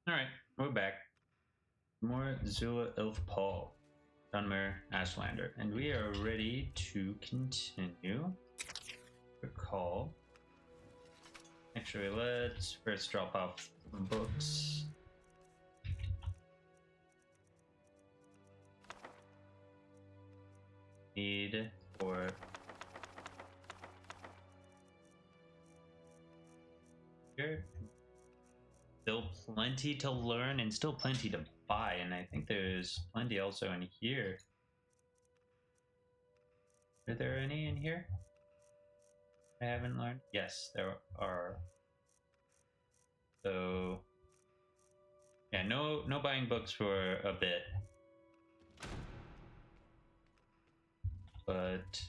Alright, we're back. More Zula Ilath-Pal, Dunmer, Ashlander, and we are ready to continue. Recall. Actually, let's first drop off some books. Need for here. Still plenty to learn and still plenty to buy, and I think there's plenty also in here. Are there any in here I haven't learned? Yes, there are. So yeah, no buying books for a bit. But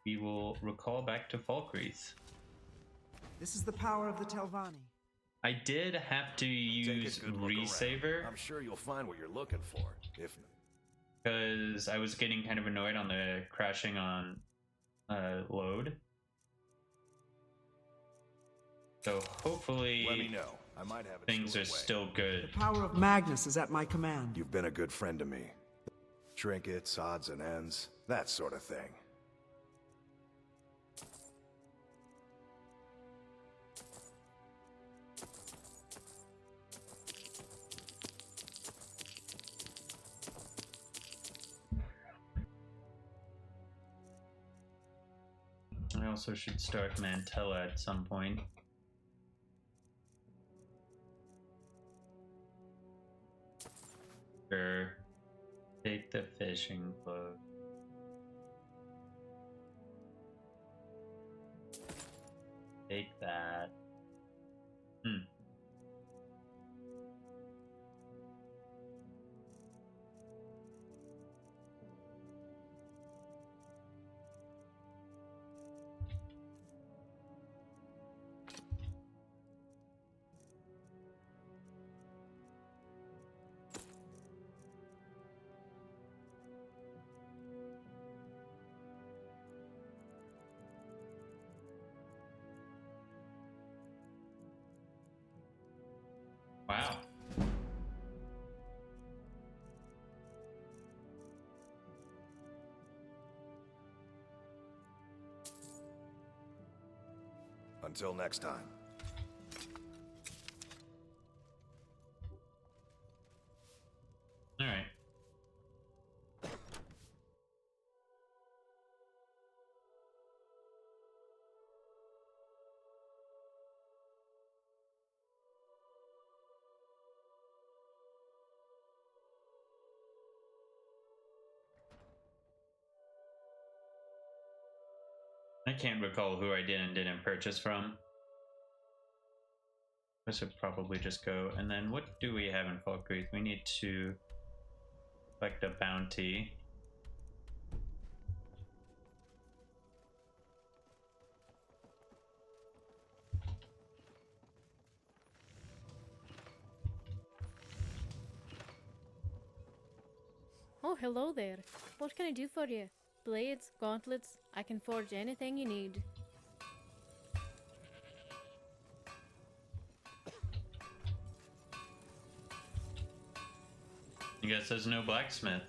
we will recall back to Falkreath. This is the power of the Telvanni. I did have to use resaver. I'm sure you'll find what you're looking for. If because I was getting kind of annoyed on the crashing on load. So hopefully let me know. I might have things are still good. The power of Magnus is at my command. You've been a good friend to me. Trinkets, odds and ends, that sort of thing. I also should start Mantella at some point. Sure. Take the fishing boat. Take that. Wow. Until next time. All right. I can't recall who I did and didn't purchase from. I should probably just go. And then what do we have in Falkreath? We need to collect a bounty. Oh, hello there. What can I do for you? Blades, gauntlets, I can forge anything you need. I guess there's no blacksmith.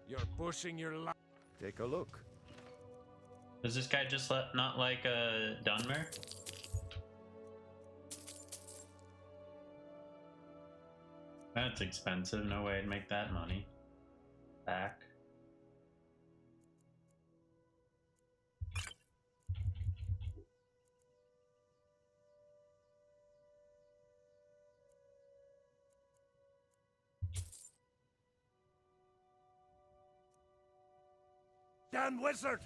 You're pushing your luck. Take a look. Does this guy just not like Dunmer? That's expensive. No way I'd make that money back. Damn wizard!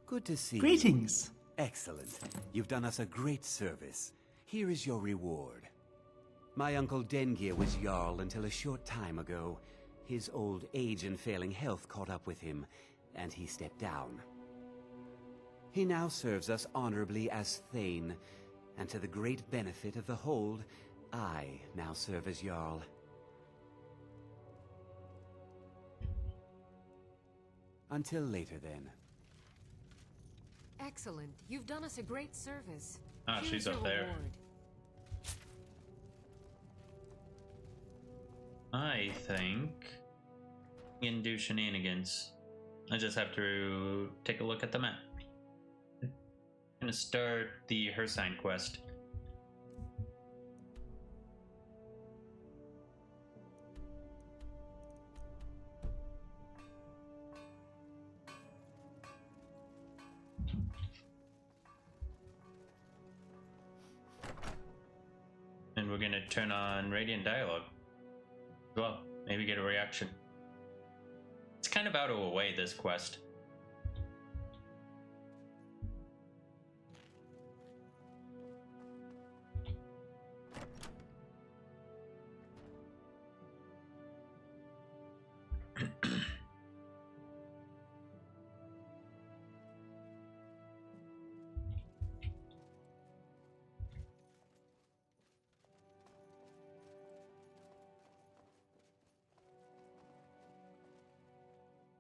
Good to see you. Greetings. Excellent. You've done us a great service. Here is your reward. My uncle Dengir was Jarl until a short time ago. His old age and failing health caught up with him, and he stepped down. He now serves us honorably as Thane, and to the great benefit of the Hold, I now serve as Jarl. Until later, then. Excellent. You've done us a great service. Ah, Here's she's your up there. reward. I think we can do shenanigans. I just have to take a look at the map. I'm gonna start the Hersign quest. And we're gonna turn on Radiant Dialogue as well. Maybe get a reaction. It's kind of out of a way, this quest.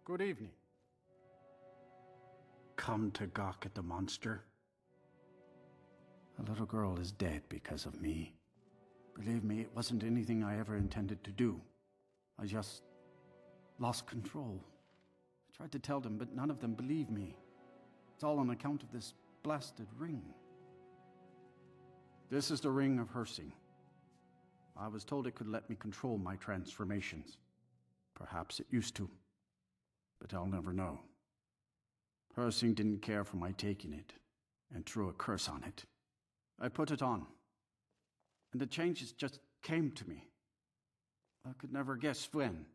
Good evening. Come to gawk at the monster? A little girl is dead because of me. Believe me, it wasn't anything I ever intended to do. I just lost control. I tried to tell them, but none of them believed me. It's all on account of this blasted ring. This is the Ring of Hersing. I was told it could let me control my transformations. Perhaps it used to. But I'll never know. Hersing didn't care for my taking it, and threw a curse on it. I put it on, and the changes just came to me. I could never guess when.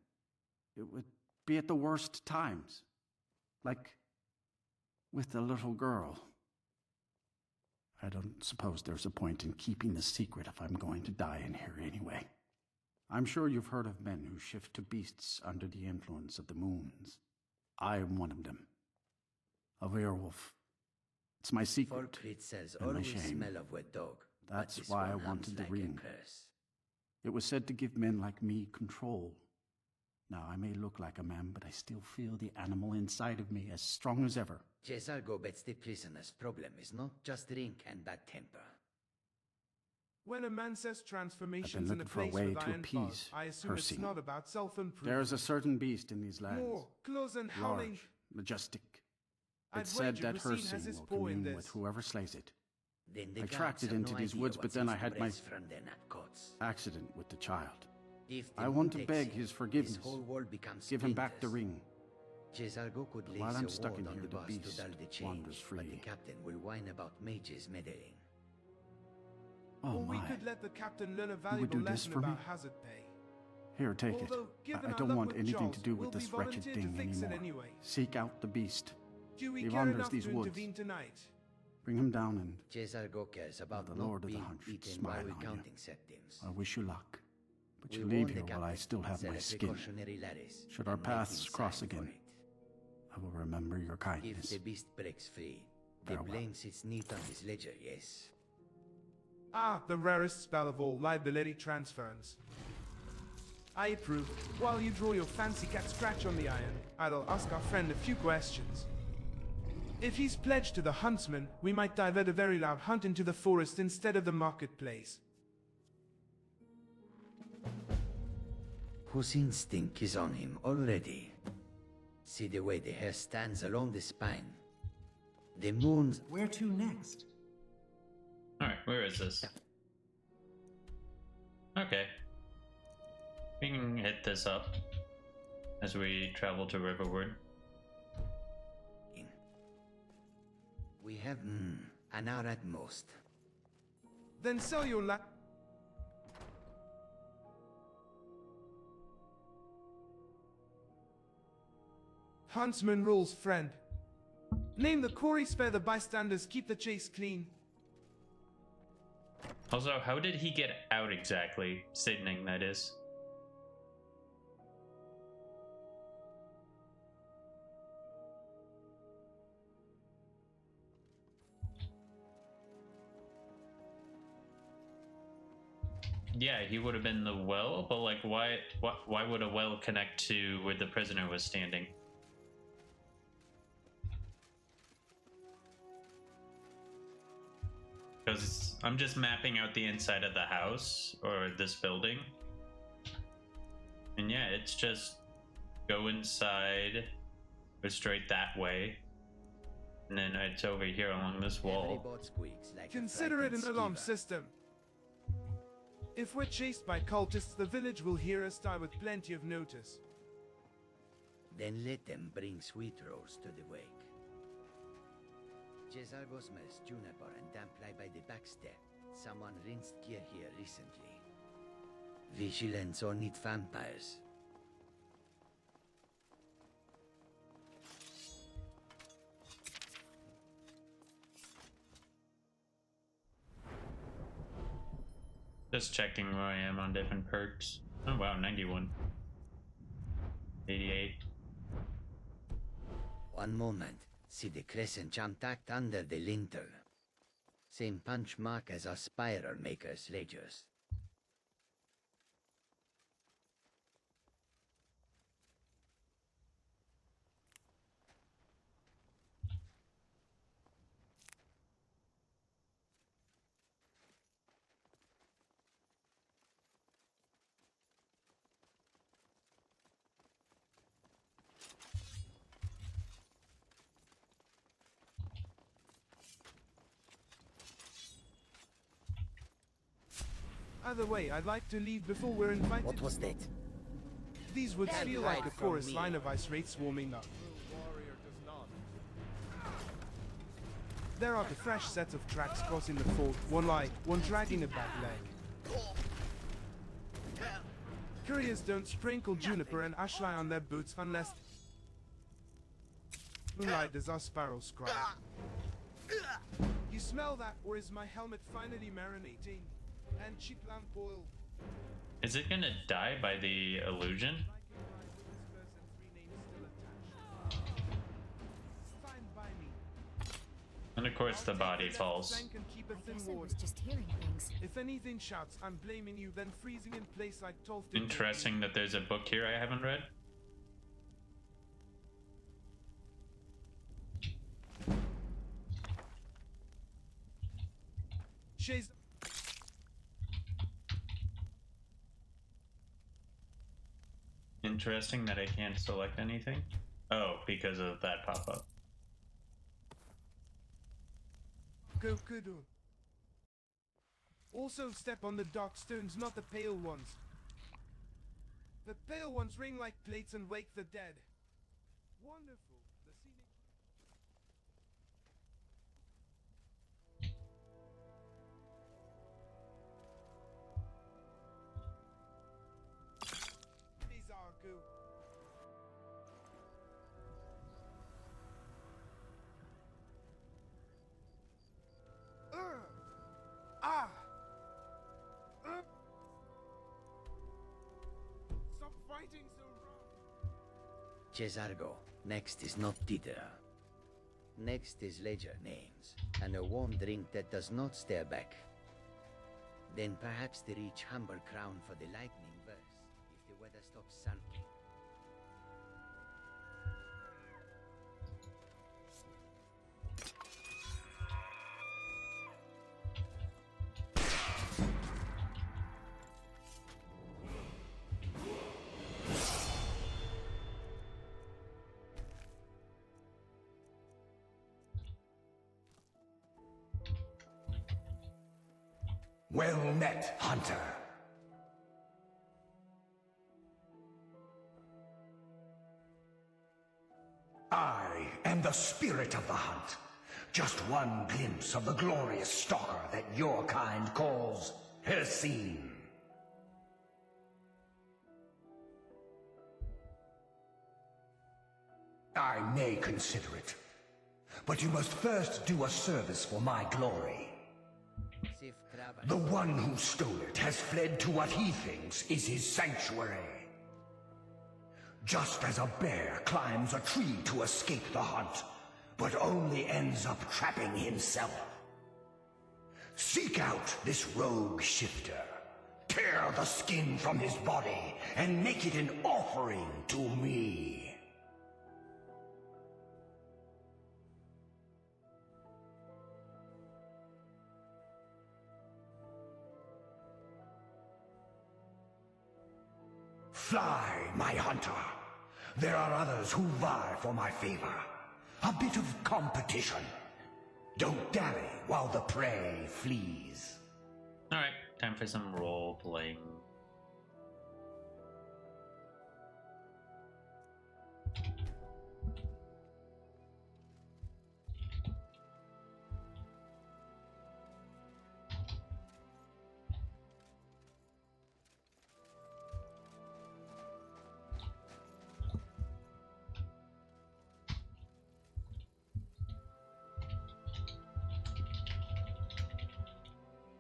It would be at the worst times. Like with the little girl. I don't suppose there's a point in keeping the secret if I'm going to die in here anyway. I'm sure you've heard of men who shift to beasts under the influence of the moons. I am one of them. A werewolf. It's my secret creatures and my always shame. smell of wet dog. That's this why I one hums wanted the like a ring. curse. It was said to give men like me control. Now, I may look like a man, but I still feel the animal inside of me as strong as ever. Just algo bets the prisoner's problem is not just drink and bad temper. When a man says I've transformations been in a looking for a place way with to iron appease bars, I assume it's Hersing. not about self-improvement. There's a certain beast in these lands. More, close and howling. Large, majestic. I'd It's said wager that Racine has Hersing his will paw in commune with this. whoever slays it. Then the I tracked gods it have into no these idea woods, what but then I seems to had my raise from the napcots. accident with the child. If the I want to moon beg takes him, his forgiveness. This whole world becomes Give him back the splinters. ring. Jezalgo could While lace I'm a stuck ward in on here, the the boss beast to dull the wanders change, but the free. captain will whine about mages meddling. Oh Or we my. could let the captain learn a would valuable do this lesson for me? about hazard pay. Here, take it. Although, given I our don't luck want with anything to Charles, do we'll with this be wretched volunteered to thing fix it anymore. anyway. Seek out the beast. Do we He care wanders enough these to woods. intervene tonight? Bring him down, and Jezalgo cares about the not Lord of the being Hunt should eaten smile while on you. recounting septims. I wish you luck. But We you leave warn the here while I captain, still have set my a skin. precautionary lattice, Should our and make him paths cross sign for again, it. I will remember your If kindness. the beast breaks free, the Farewell. blame sits neat on his ledger, yes. Ah, the rarest spell of all, liability transference. I approve. While you draw your fancy cat scratch on the iron, I'll ask our friend a few questions. If he's pledged to the huntsman, we might divert a very loud hunt into the forest instead of the marketplace. Whose instinct is on him already? See the way the hair stands along the spine. The moon's... Where to next? Alright, where is this? Okay. We can hit this up as we travel to Riverwood. We have, an hour at most. Then sell your Huntsman rules, friend. Name the quarry, spare the bystanders, keep the chase clean. Also, how did he get out exactly? Signaling, that is. Yeah, he would have been the well, but like, why would a well connect to where the prisoner was standing? Because I'm just mapping out the inside of the house or this building, and yeah, it's just go inside, go straight that way, and then it's over here along this wall. Consider it an alarm system. If we're chased by cultists, the village will hear us die with plenty of notice. Then let them bring sweet rolls to the wake. Cesargo smells juniper and damp lie by the back step. Someone rinsed gear here recently. Vigilance or need vampires. Just checking where I am on different perks. Oh wow, 91. 88. One moment. See the crescent jam tacked under the lintel. Same punch mark as our spiral maker's ledgers. Either way, I'd like to leave before we're invited. What was that? These woods That feel right like a from porous me. line of ice wraiths warming up. There are the fresh set of tracks crossing the ford, one light, one dragging a back leg. Couriers don't sprinkle juniper and ashline on their boots unless moonlight does our sparrow scribe. You smell that, or is my helmet finally marinating? And cheap lamp oil. Is it gonna die by the illusion? And of course the body falls. I guess I was just hearing things. If anything shouts, I'm blaming you, then freezing in place like Tolf did. Interesting that there's a book here I haven't read. Shays. Interesting that I can't select anything. Oh, because of that pop-up. Go kudu. Also step on the dark stones, not the pale ones. The pale ones ring like plates and wake the dead. Wonderful. The scenic... These are goo. Ah! Stop fighting so rough! Cesargo. Next is not Dieter. Next is ledger names, and a warm drink that does not stare back. Then perhaps the rich humble crown for the lightning verse, if the weather stops sulking. Well met, hunter. I am the spirit of the hunt. Just one glimpse of the glorious stalker that your kind calls Hercene. I may consider it, but you must first do a service for my glory. The one who stole it has fled to what he thinks is his sanctuary. Just as a bear climbs a tree to escape the hunt, but only ends up trapping himself. Seek out this rogue shifter. Tear the skin from his body and make it an offering to me. Fly, my hunter. There are others who vie for my favor. A bit of competition. Don't dally while the prey flees. Alright, time for some role playing.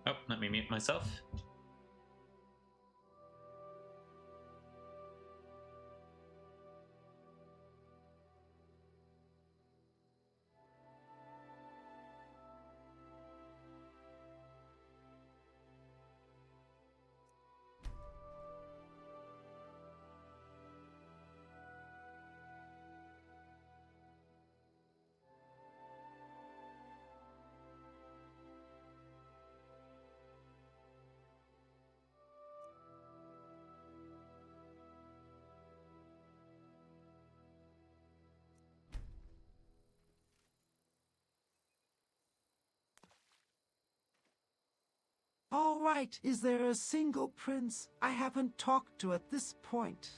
Oh, let me mute myself. All right, is there a single prince I haven't talked to at this point?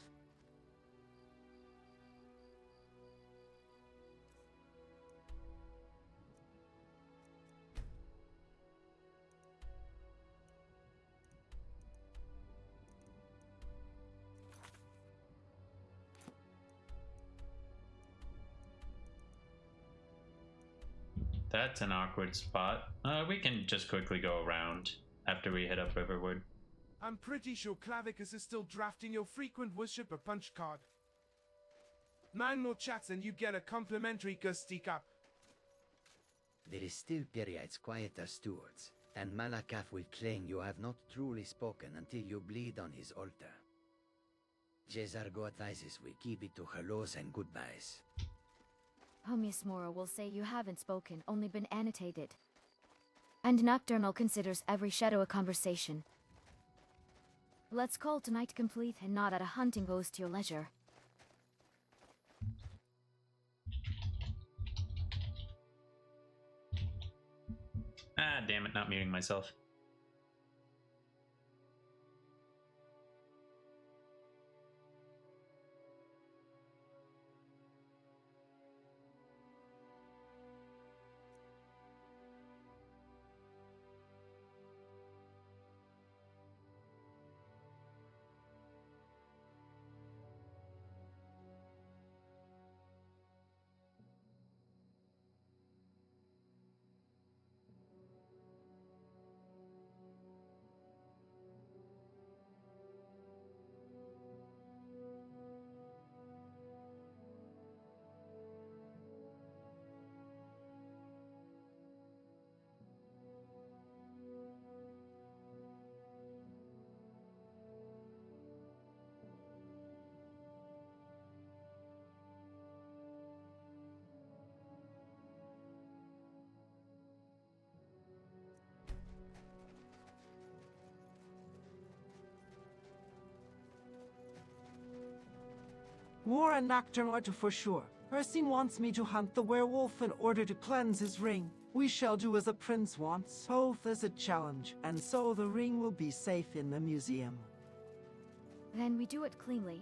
That's an awkward spot. We can just quickly go around after we head up riverward. I'm pretty sure Clavicus is still drafting your frequent worshipper punch card. 9 more chats and you get a complimentary Gustic up. There is still Periite's quieter stewards, and Malakath will claim you have not truly spoken until you bleed on his altar. Jezargo advises we keep it to hellos and goodbyes. Homius Mora will say you haven't spoken, only been annotated. And Nocturnal considers every shadow a conversation. Let's call tonight complete and not at a hunting post to your leisure. Ah, damn it, not muting myself. War and Nocturne for sure. Percy wants me to hunt the werewolf in order to cleanse his ring. We shall do as the prince wants, both as a challenge, and so the ring will be safe in the museum. Then we do it cleanly.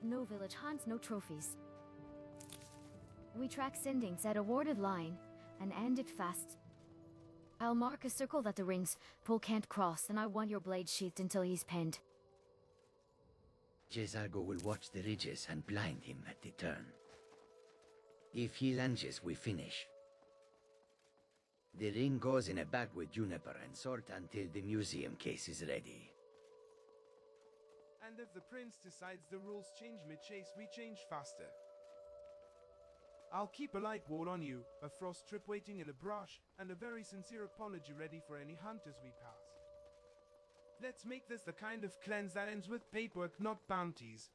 No village hunts, no trophies. We track sendings at a warded line, and end it fast. I'll mark a circle that the ring's pull can't cross, and I want your blade sheathed until he's pinned. Jezargo will watch the ridges and blind him at the turn. If he lunges, we finish. The ring goes in a bag with Juniper and Salt until the museum case is ready. And if the prince decides the rules change mid-chase, we change faster. I'll keep a light wall on you, a frost trip waiting in a brush, and a very sincere apology ready for any hunters we pass. Let's make this the kind of cleanse that ends with paperwork, not bounties.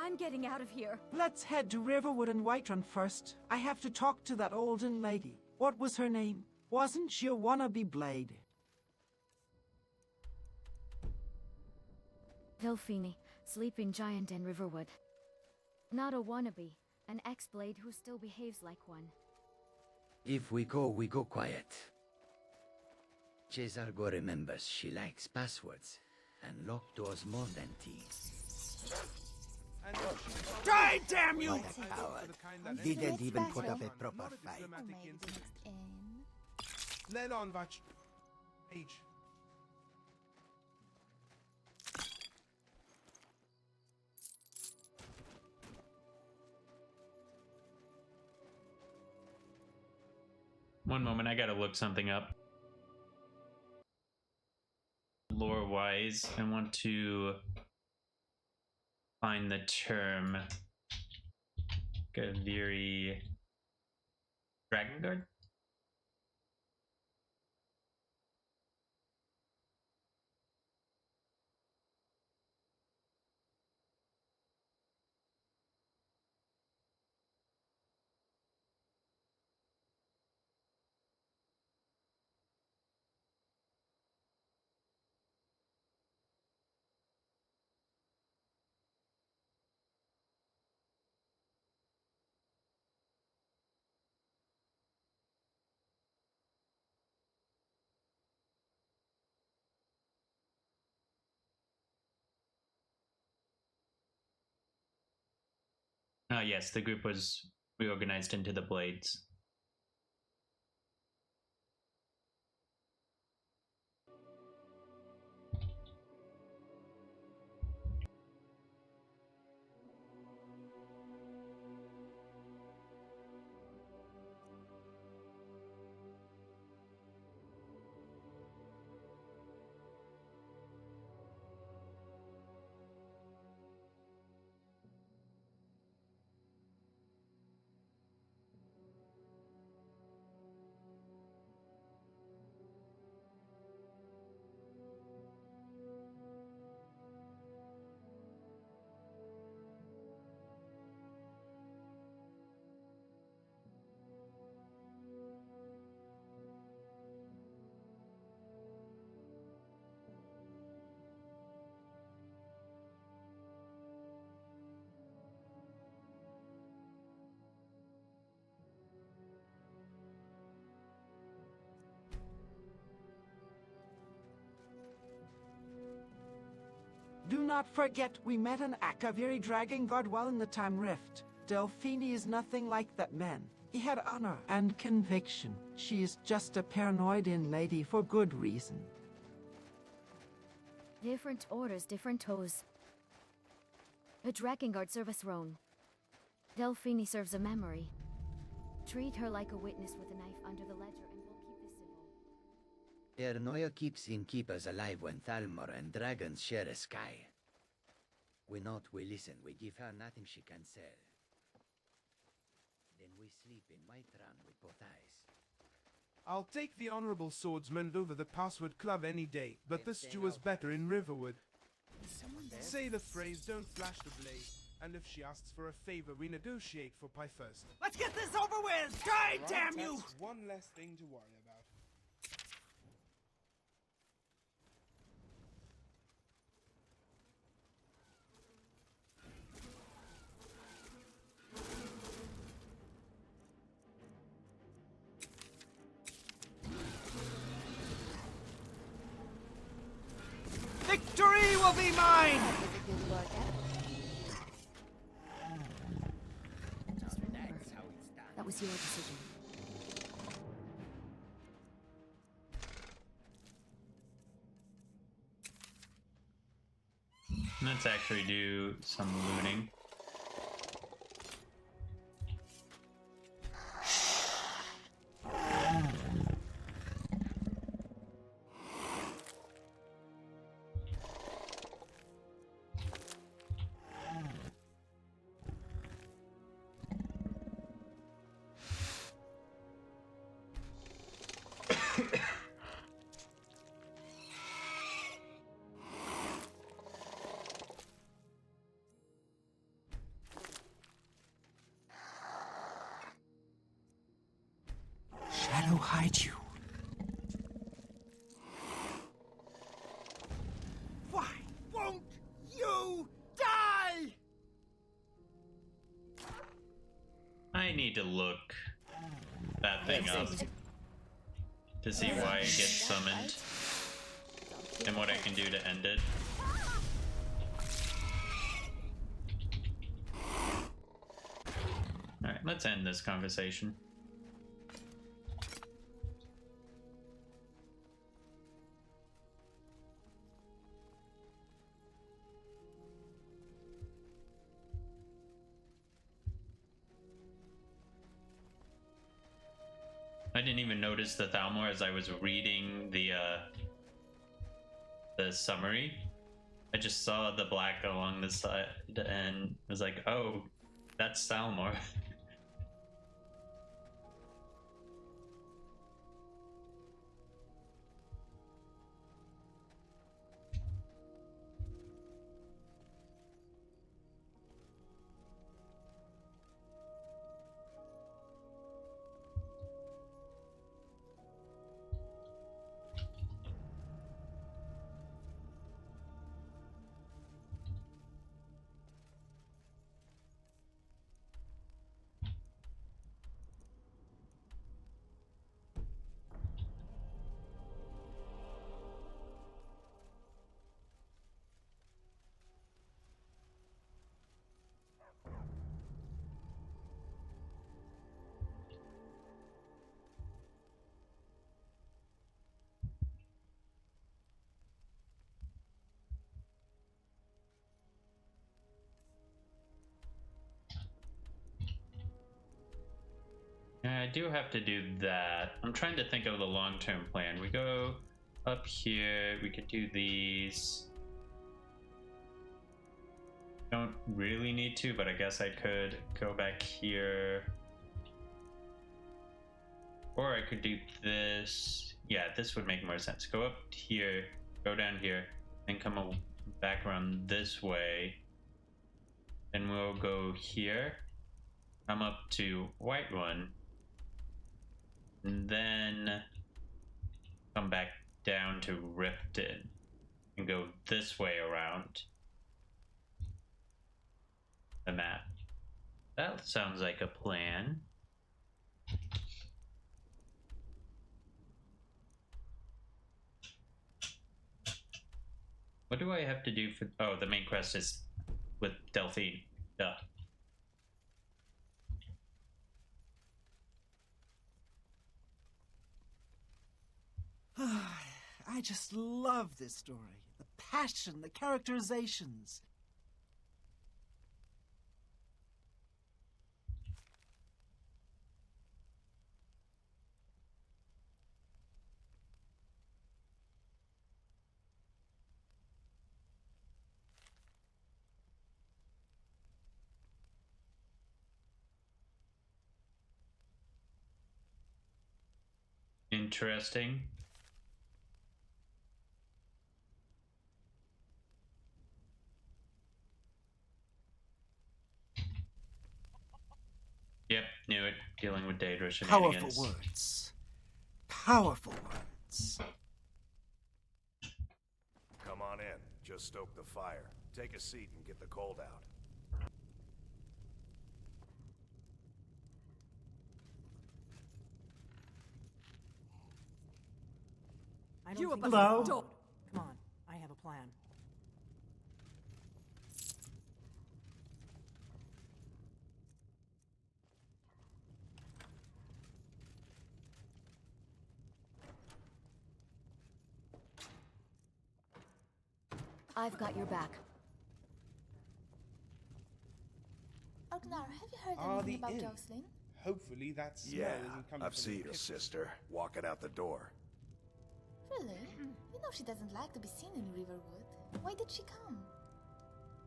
I'm getting out of here. Let's head to Riverwood and Whiterun first. I have to talk to that olden lady. What was her name? Wasn't she a wannabe blade? Delphine, sleeping giant in Riverwood. Not a wannabe, an ex-blade who still behaves like one. If we go quiet. Cesargo remembers she likes passwords and locked doors more than tea. And if Die, damn you! she coward. Didn't even put up a proper fight. Let on, Vach. Age. One moment, I gotta look something up. Lore-wise, I want to find the term Gaviri Dragon Guard? Yes, the group was reorganized into the Blades. Do not forget, we met an Akaviri Dragon Guard while in the Time Rift. Delphine is nothing like that man. He had honor and conviction. She is just a paranoid lady for good reason. Different orders, different toes. A Dragon Guard serves a throne. Delphine serves a memory. Treat her like a witness with a knife under the ledger and we'll keep this civil. Ernoia keeps innkeepers alive when Thalmor and dragons share a sky. We note, we listen, we give her nothing she can sell. Then we sleep in Whiterun with both eyes. I'll take the Honorable Swordsman over the Password Club any day, but the stew is better in Riverwood. Say the phrase, don't flash the blade, and if she asks for a favor, we negotiate for pie first. Let's get this over with! Die, damn you! That's one less thing to worry about. will be mine! That was a good workout. Just relax. That was your decision. Let's actually do some looting. Shadow hide you. Why won't you die? I need to look that thing up to see why it gets summoned and what I can do to end it. Alright, let's end this conversation. I didn't even notice the Thalmor as I was reading the summary. I just saw the black along the side and was like, oh, that's Thalmor. I do have to do that. I'm trying to think of the long-term plan. We go up here. We could do these. Don't really need to, but I guess I could go back here. Or I could do this. Yeah, this would make more sense. Go up here, go down here, and come back around this way. Then we'll go here. Come up to Whiterun. And then come back down to Riften and go this way around the map. That sounds like a plan. What do I have to do for... Oh, the main quest is with Delphine. Duh. I just love this story. The passion, the characterizations. Interesting. Yep, knew it. Dealing with Daedra shenanigans. Powerful words. Powerful words. Come on in. Just stoke the fire. Take a seat and get the cold out. Hello? Come on, I have a plan. I've got your back. Ognar, have you heard Ah, anything the about inn. Jocelyn? Hopefully that smell Yeah, isn't coming I've from seen the her kitchen. sister walking out the door. Really? You know she doesn't like to be seen in Riverwood. Why did she come?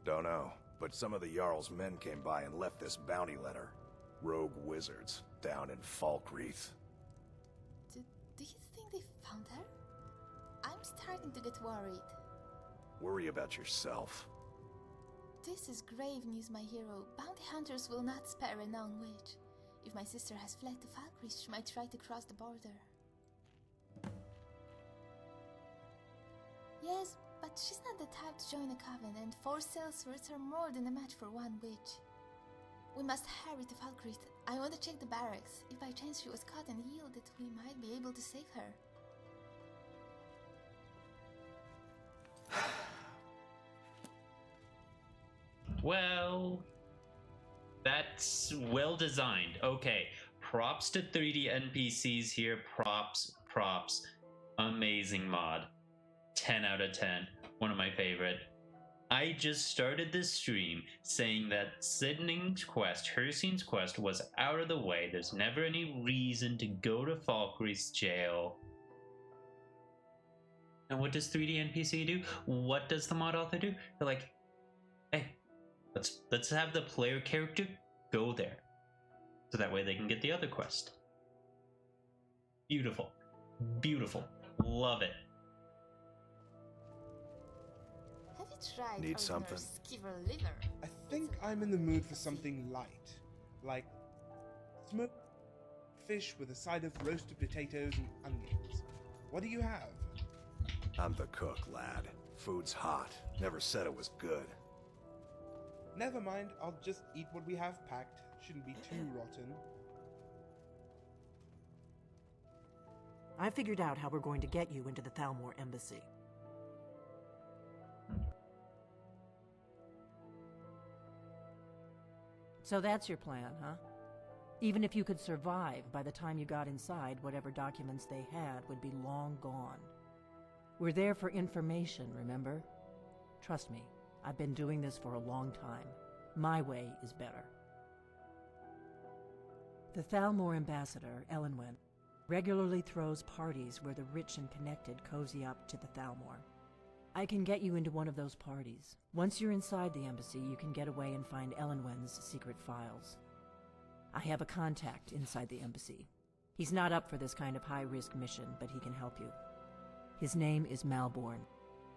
Don't know, but some of the Jarl's men came by and left this bounty letter. Rogue wizards down in Falkreath. Do you think they found her? I'm starting to get worried. Worry about yourself. This is grave news, my hero. Bounty hunters will not spare a known witch. If my sister has fled to Falkreath, she might try to cross the border. Yes, but she's not the type to join a coven, and 4 sellswords are more than a match for one witch. We must hurry to Falkreath. I want to check the barracks. If by chance she was caught and yielded, we might be able to save her. Well, that's well designed. Okay, props to 3D NPCs here. Props. Amazing mod. 10 out of 10. One of my favorite. I just started this stream saying that Sydney's quest, Hircine's quest, was out of the way. There's never any reason to go to Falkreath's jail. And what does 3D NPC do? What does the mod author do? They're like, hey, let's have the player character go there, so that way they can get the other quest. Beautiful, love it. Have you tried Need Ognar's something? Skiver liver? I think I'm in the mood for something light, like smoked fish with a side of roasted potatoes and onions. What do you have? I'm the cook, lad. Food's hot. Never said it was good. Never mind, I'll just eat what we have packed. Shouldn't be too rotten. I figured out how we're going to get you into the Thalmor embassy. So that's your plan, huh? Even if you could survive, by the time you got inside, whatever documents they had would be long gone. We're there for information, remember? Trust me, I've been doing this for a long time. My way is better. The Thalmor ambassador, Elenwen, regularly throws parties where the rich and connected cozy up to the Thalmor. I can get you into one of those parties. Once you're inside the embassy, you can get away and find Elenwen's secret files. I have a contact inside the embassy. He's not up for this kind of high-risk mission, but he can help you. His name is Malborn.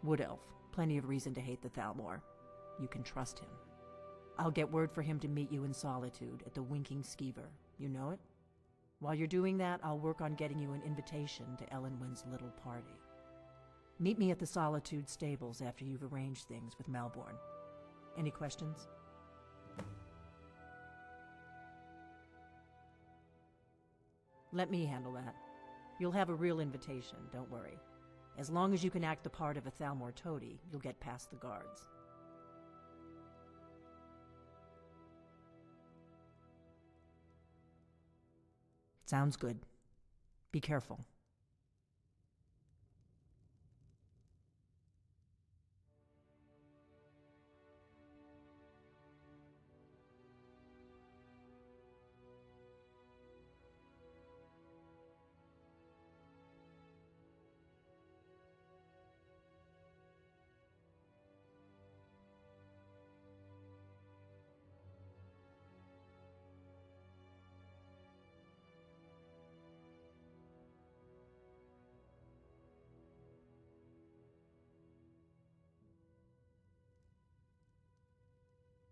Wood Elf. Plenty of reason to hate the Thalmor. You can trust him. I'll get word for him to meet you in Solitude at the Winking Skeever. You know it? While you're doing that, I'll work on getting you an invitation to Elenwen's little party. Meet me at the Solitude stables after you've arranged things with Malborn. Any questions? Let me handle that. You'll have a real invitation, don't worry. As long as you can act the part of a Thalmor toady, you'll get past the guards. Sounds good. Be careful.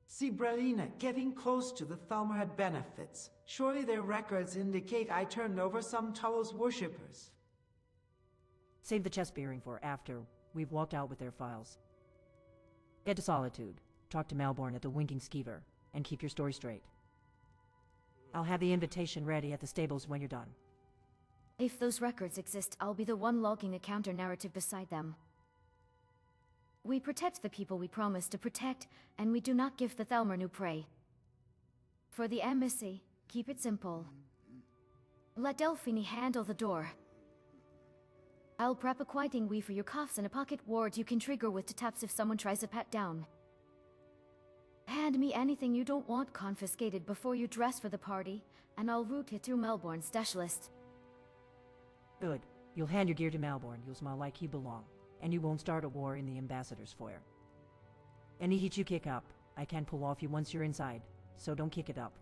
See, Brelina, getting close to the Thalmor had benefits. Surely their records indicate I turned over some Talos worshippers. Save the chest bearing for after we've walked out with their files. Get to Solitude, talk to Malborn at the Winking Skeever, and keep your story straight. I'll have the invitation ready at the stables when you're done. If those records exist, I'll be the one logging a counter-narrative beside them. We protect the people we promise to protect, and we do not give the Thalmor new prey. For the embassy, keep it simple. Let Delphine handle the door. I'll prep a quieting weave for your cuffs and a pocket ward you can trigger with to taps if someone tries to pat down. Hand me anything you don't want confiscated before you dress for the party, and I'll route it through Melbourne's stash list. Good. You'll hand your gear to Malborn. You'll smell like you belong. And you won't start a war in the ambassador's foyer. Any heat you kick up, I can pull off you once you're inside, so don't kick it up.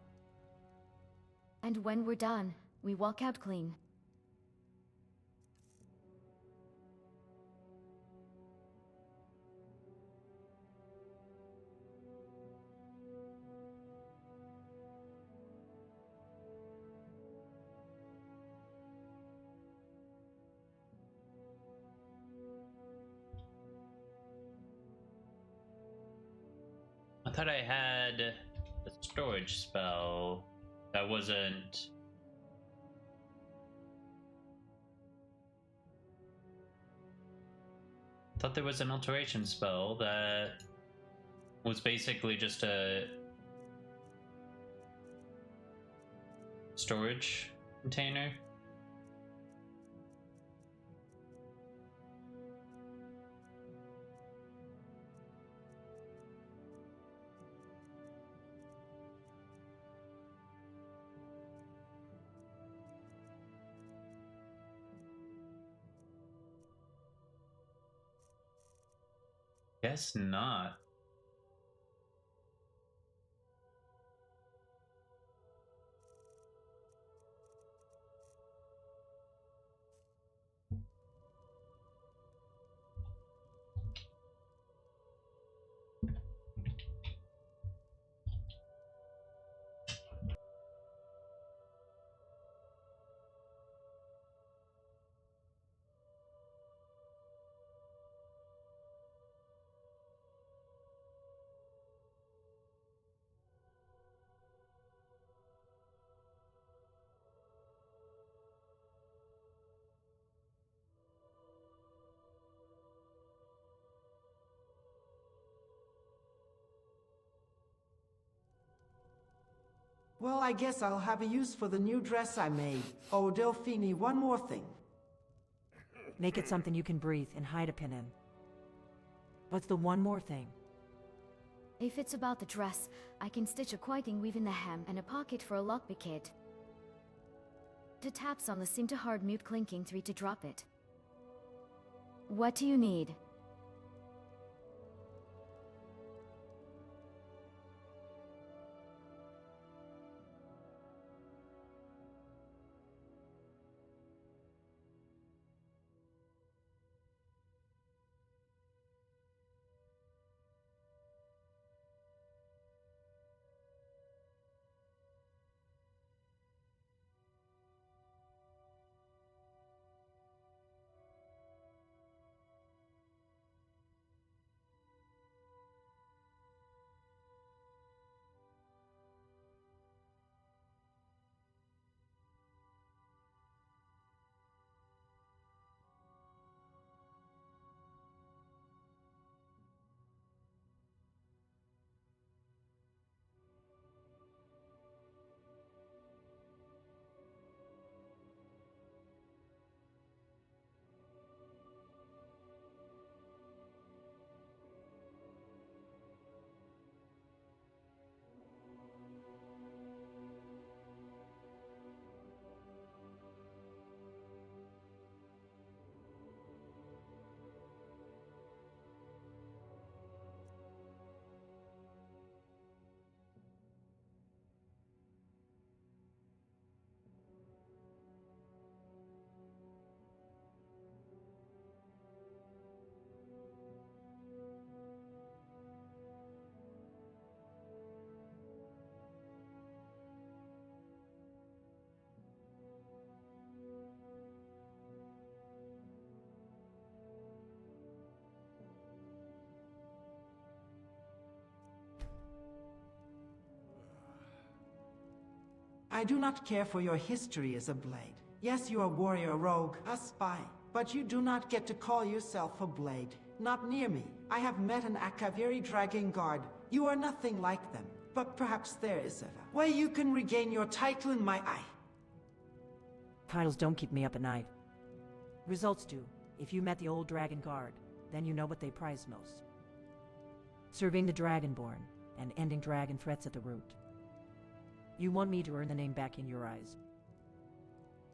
And when we're done, we walk out clean. I thought I had a storage spell that wasn't. I thought there was an alteration spell that was basically just a storage container. Guess not. Well, I guess I'll have a use for the new dress I made. Oh, Delphine, one more thing. Make it something you can breathe and hide a pin in. What's the one more thing? If it's about the dress, I can stitch a quieting weave in the hem and a pocket for a lockpick kit. The taps on the seam to hard mute clinking 3 to drop it. What do you need? I do not care for your history as a blade. Yes, you are warrior rogue, a spy, but you do not get to call yourself a blade. Not near me. I have met an Akaviri Dragon Guard. You are nothing like them, but perhaps there is a way you can regain your title in my eye. Titles don't keep me up at night. Results do. If you met the old Dragon Guard, then you know what they prize most. Serving the Dragonborn, and ending dragon threats at the root. You want me to earn the name back in your eyes.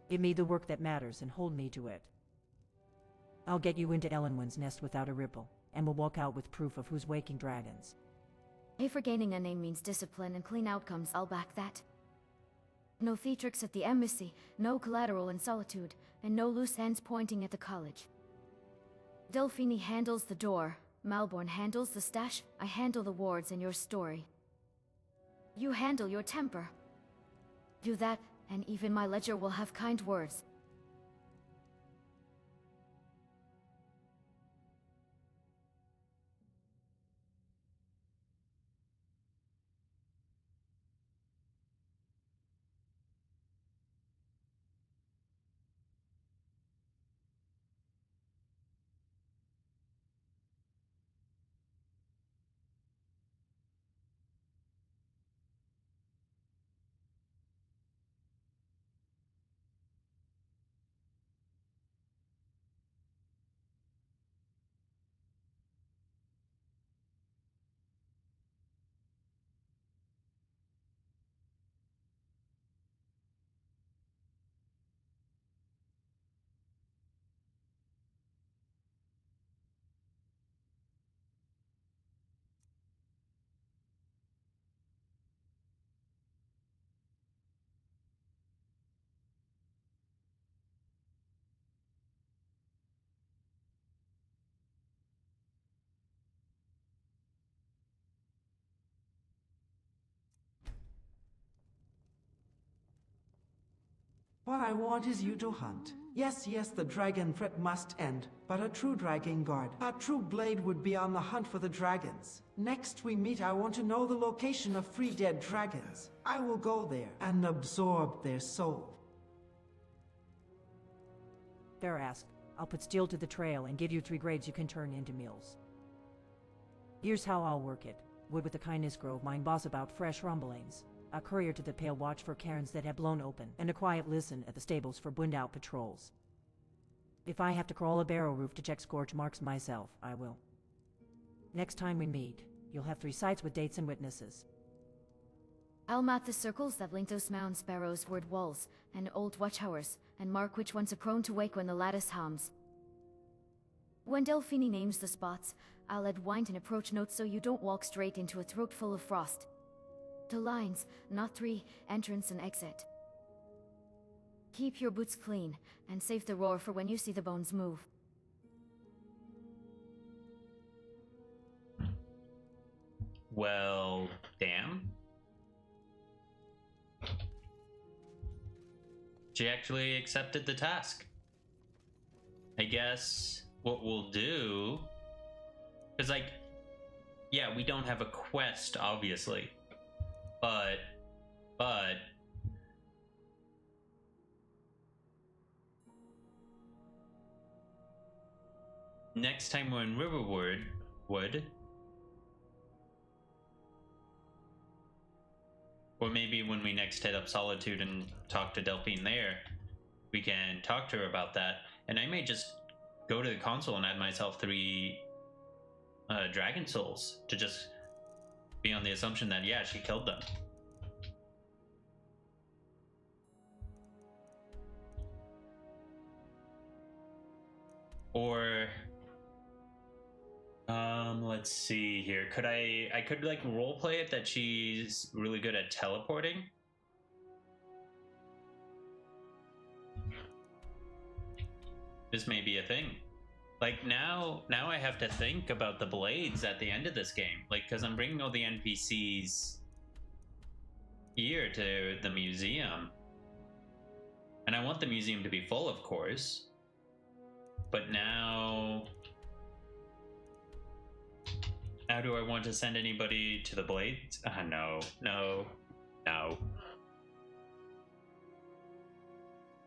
Give me the work that matters and hold me to it. I'll get you into Elenwen's nest without a ripple, and we'll walk out with proof of who's waking dragons. If regaining a name means discipline and clean outcomes, I'll back that. No theatrics at the embassy, no collateral in solitude, and no loose ends pointing at the college. Delphine handles the door, Malborn handles the stash, I handle the wards and your story. You handle your temper. Do that, and even my ledger will have kind words. What I want is you to hunt. Yes, the dragon threat must end, but a true dragon guard, a true blade would be on the hunt for the dragons. Next we meet, I want to know the location of 3 dead dragons. I will go there and absorb their soul. Fair ask. I'll put steel to the trail and give you 3 grades you can turn into mills. Here's how I'll work it. Wood with the kindness grove, mine boss about fresh rumblings. A courier to the Pale watch for cairns that have blown open, and a quiet listen at the stables for wind-out patrols. If I have to crawl a barrow roof to check scorch marks myself, I will. Next time we meet, you'll have 3 sites with dates and witnesses. I'll map the circles that link those mounds, barrows, word walls, and old watchtowers, and mark which ones are prone to wake when the lattice hums. When Delphine names the spots, I'll add wind and approach notes so you don't walk straight into a throat full of frost. 2 lines, not 3, entrance and exit. Keep your boots clean, and save the roar for when you see the bones move. Well, damn. She actually accepted the task. I guess what we'll do... Because, like, yeah, we don't have a quest, obviously. But... Next time we're in Riverwood, or maybe when we next hit up Solitude and talk to Delphine there, we can talk to her about that. And I may just go to the console and add myself 3 Dragon Souls to just be on the assumption that, yeah, she killed them. Or, let's see here. I could like roleplay it that she's really good at teleporting. This may be a thing. Like now I have to think about the blades at the end of this game. Like, because I'm bringing all the NPCs here to the museum. And I want the museum to be full, of course. But now... How do I want to send anybody to the blades? No.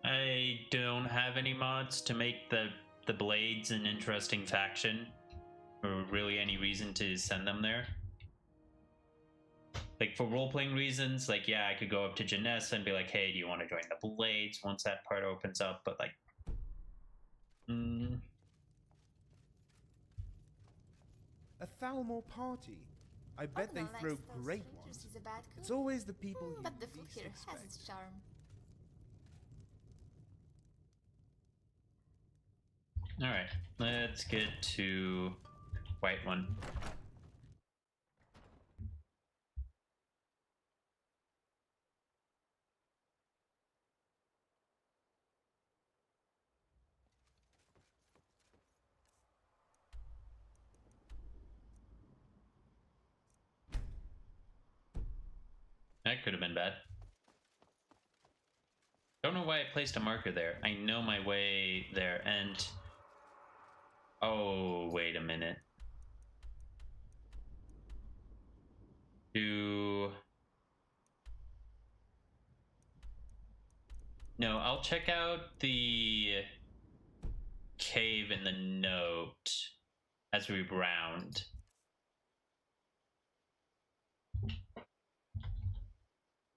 I don't have any mods to make the blades an interesting faction, or really any reason to send them there. Like, for role-playing reasons, like, yeah, I could go up to Janessa and be like, hey, do you want to join the blades once that part opens up? But, like, A Thalmor party. I bet they throw great ones. It's always the people you But the food least here has expect. its charm. Alright, let's get to Whiterun. That could have been bad. Don't know why I placed a marker there. I know my way there, and... Oh, wait a minute. No, I'll check out the cave in the note as we round.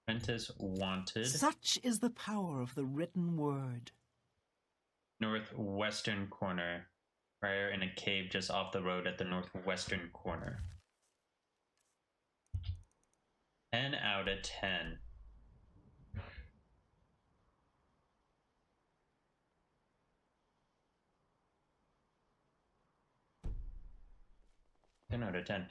Apprentice wanted. Such is the power of the written word. Northwestern corner. Prior in a cave just off the road at the northwestern corner. 10 out of 10. Out of 10.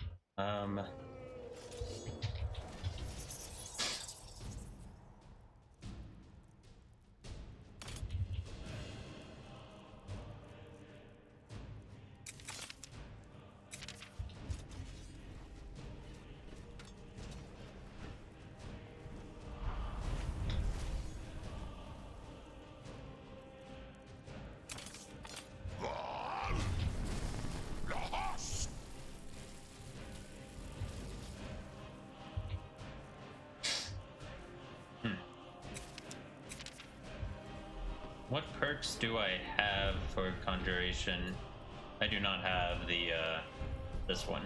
What perks do I have for conjuration? I do not have the this one.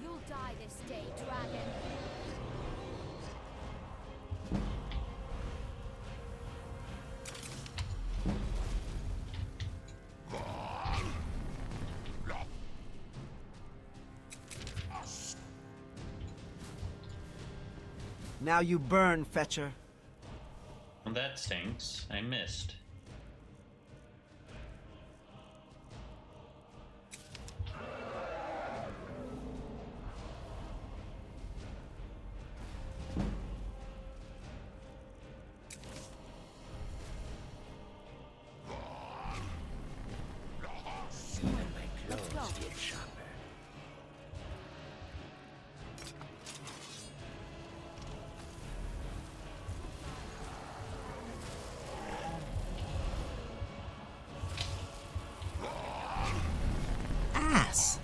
You'll die this day, dragon. Now you burn, Fetcher. Well, that stinks. I missed. Ass!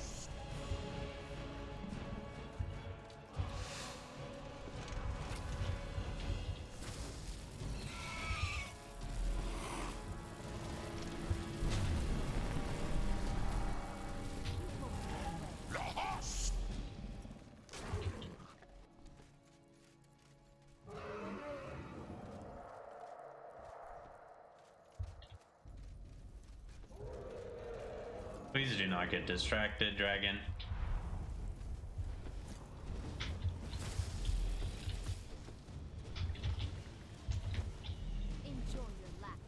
Please do not get distracted, dragon. Enjoy your lap.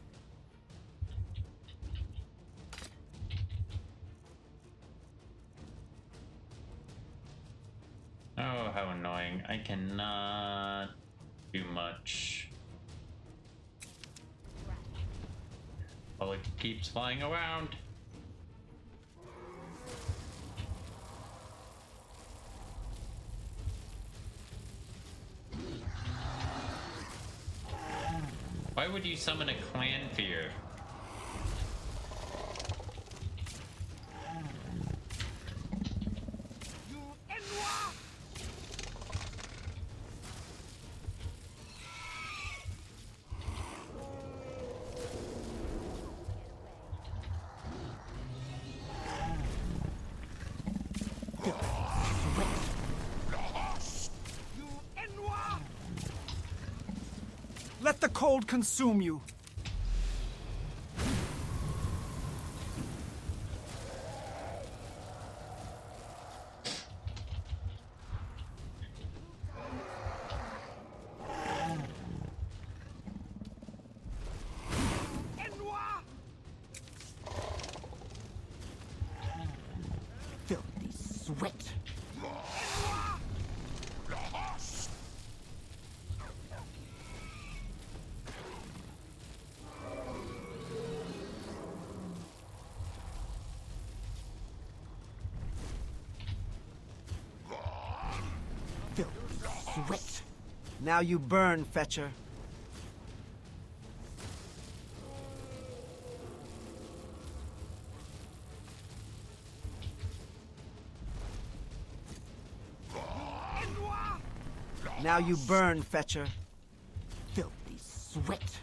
Oh, how annoying. I cannot do much. Well, it keeps flying around. Why would you summon a clan fear? Let the cold consume you. Sweat. Now you burn, Fetcher. Now you burn, Fetcher. Filthy sweat.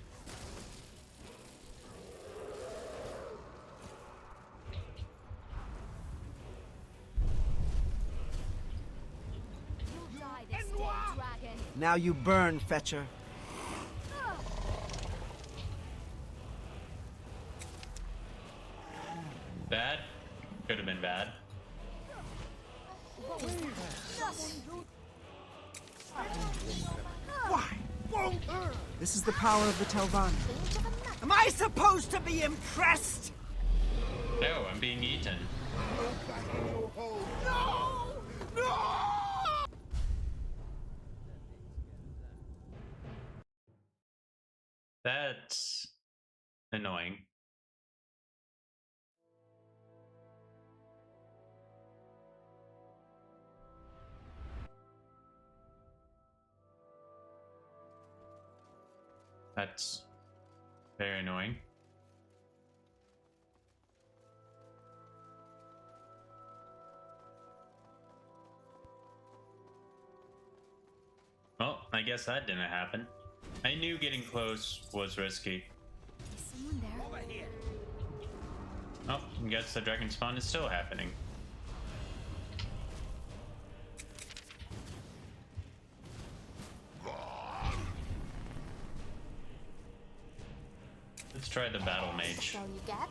Now you burn, Fetcher. Bad? Could have been bad. Why? This is the power of the Telvanni. Am I supposed to be impressed? No, I'm being eaten. No! No! That's annoying. That's very annoying. Well, I guess that didn't happen. I knew getting close was risky. Is someone there? Over here. Oh, I guess the dragon spawn is still happening. Let's try the battle mage. So you get?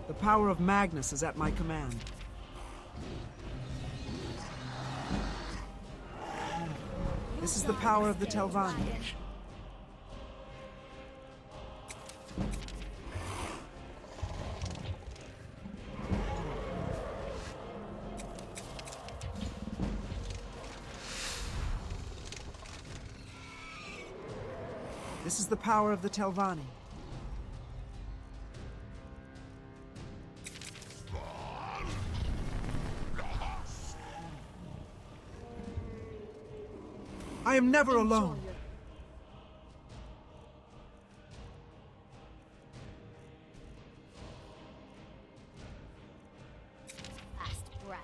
The power of Magnus is at my command. This is the power of the Telvanni. This is the power of the Telvanni. I am never alone. Last breath.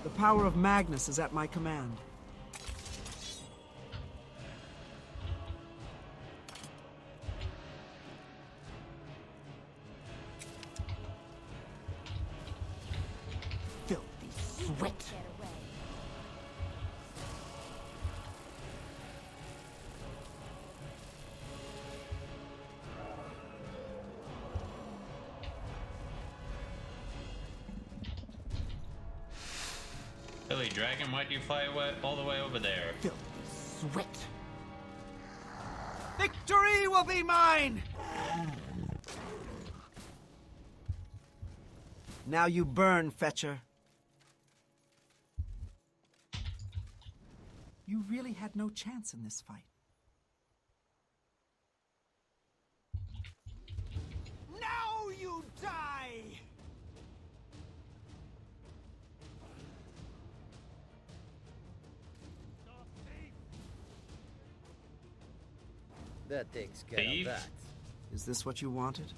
The power of Magnus is at my command. Filthy sweat. Silly dragon, why'd you fly away, all the way over there? Filthy sweat. Victory will be mine! Now you burn, Fetcher. You really had no chance in this fight. Now you die! That takes care Thief? of that. Is this what you wanted?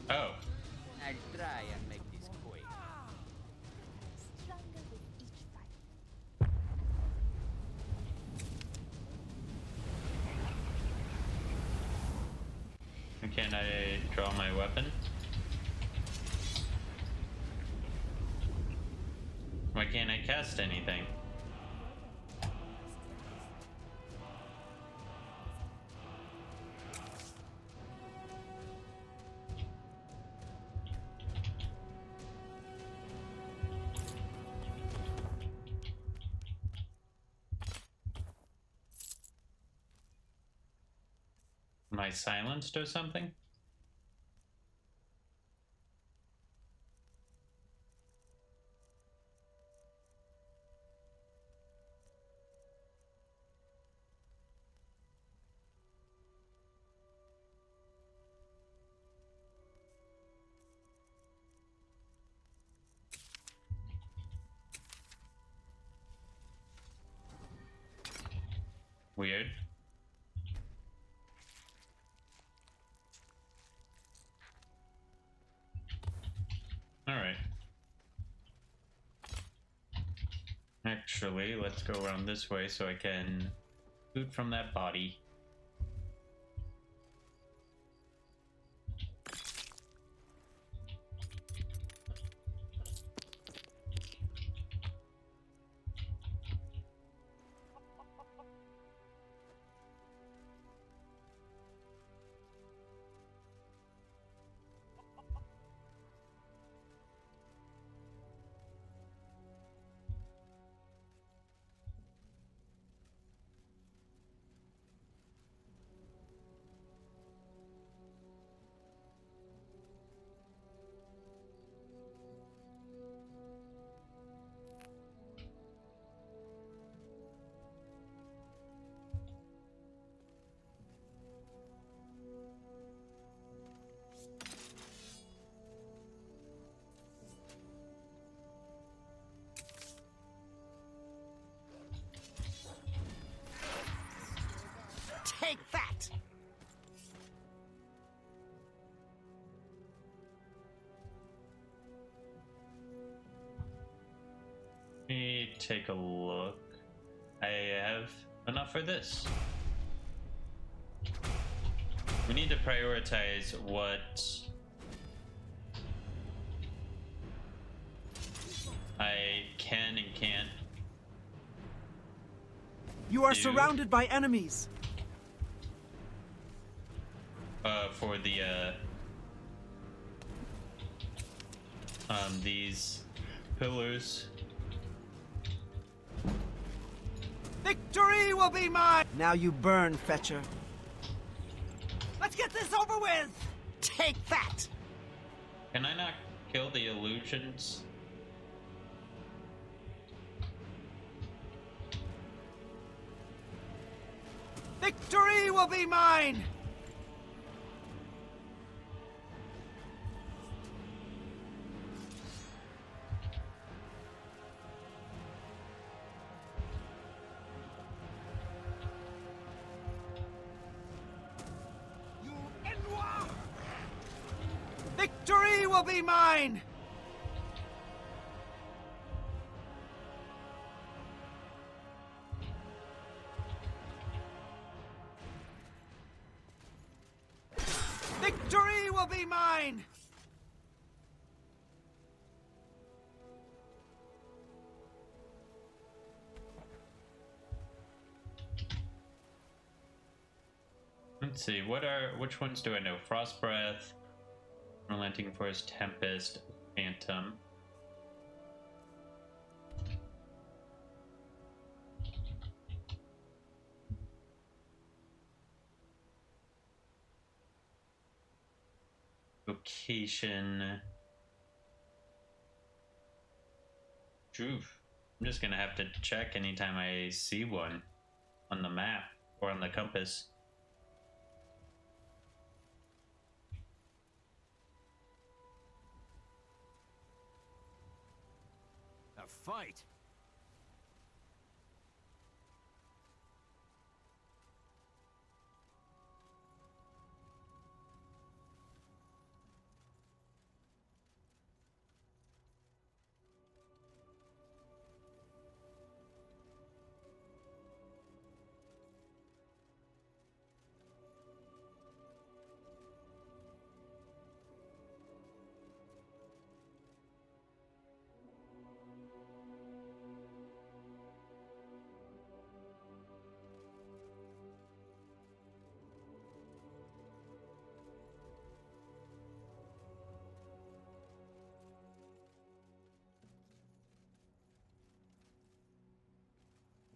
Oh, I'll try and make this quick. Stronger with each fight. can I draw my weapon? Why can't I cast anything? Am I silenced or something? Weird. Alright. Actually, let's go around this way so I can loot from that body. Take that! Let me take a look. I have enough for this. We need to prioritize what I can and can't. You are do. surrounded by enemies. For the these pillars. Victory will be mine! Now you burn, Fetcher. Let's get this over with! Take that! Can I not kill the illusions? Victory will be mine! Victory will be mine! Victory will be mine! Let's see, which ones do I know? Frost Breath, Relenting Forest, Tempest, Phantom. Location. Oof. I'm just gonna have to check anytime I see one on the map or on the compass. A fight?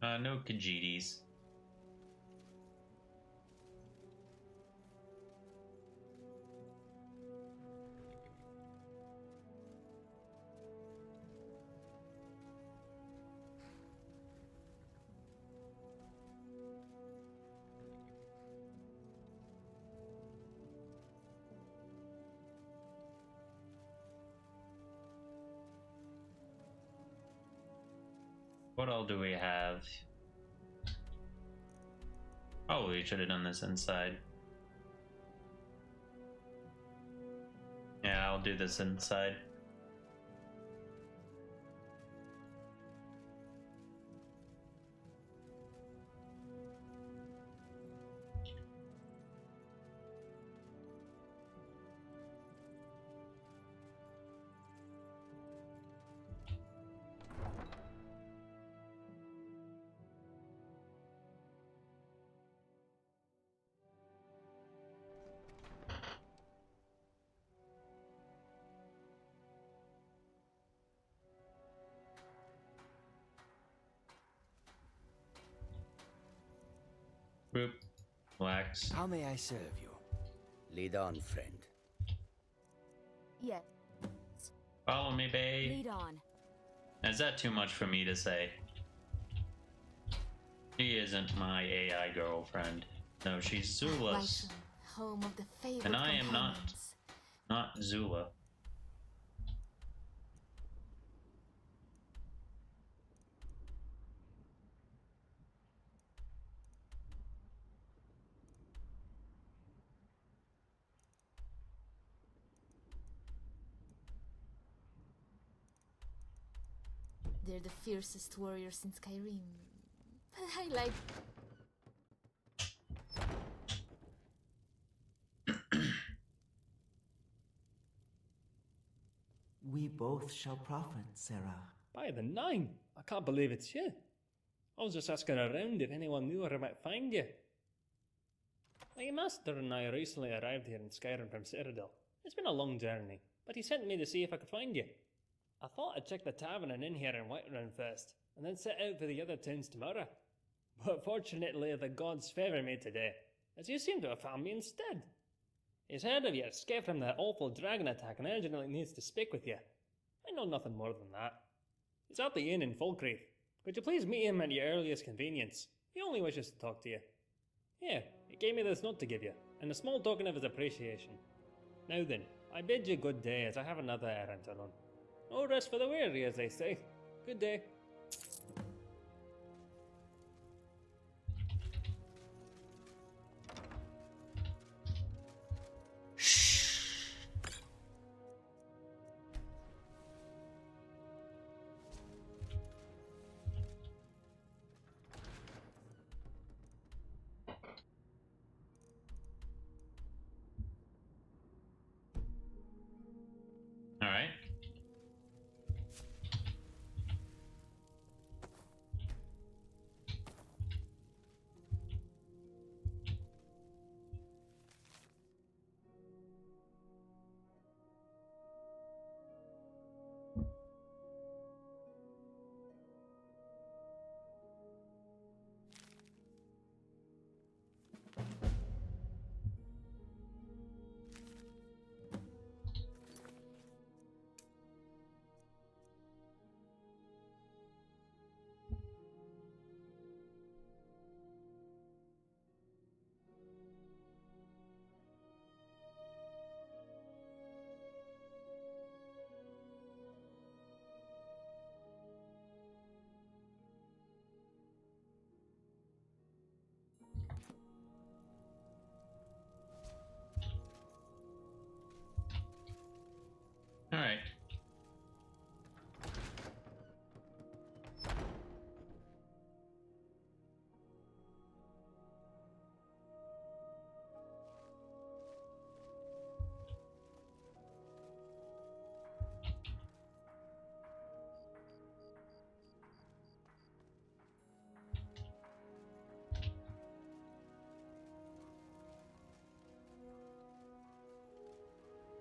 No Khajiits. What all do we have? Oh, we should have done this inside. Yeah, I'll do this inside. Group, relax. How may I serve you? Lead on, friend. Yes. Follow me, babe. Lead on. Is that too much for me to say? She isn't my AI girlfriend. No, she's Zula's. Whiterun, home of the fabled And I am companions. not Zula. They're the fiercest warriors in Skyrim. But I like... We both shall profit, Sarah. By the 9! I can't believe it's you. I was just asking around if anyone knew where I might find you. My master and I recently arrived here in Skyrim from Citadel. It's been a long journey, but he sent me to see if I could find you. I thought I'd check the tavern and inn here in Whiterun first, and then set out for the other towns tomorrow. But fortunately the gods favour me today, as you seem to have found me instead. He's heard of your escape from that awful dragon attack and urgently needs to speak with you. I know nothing more than that. He's at the inn in Falkreath. Could you please meet him at your earliest convenience? He only wishes to talk to you. Here, he gave me this note to give you, and a small token of his appreciation. Now then, I bid you good day as I have another errand to run. No rest for the weary, as they say. Good day. All right. All right.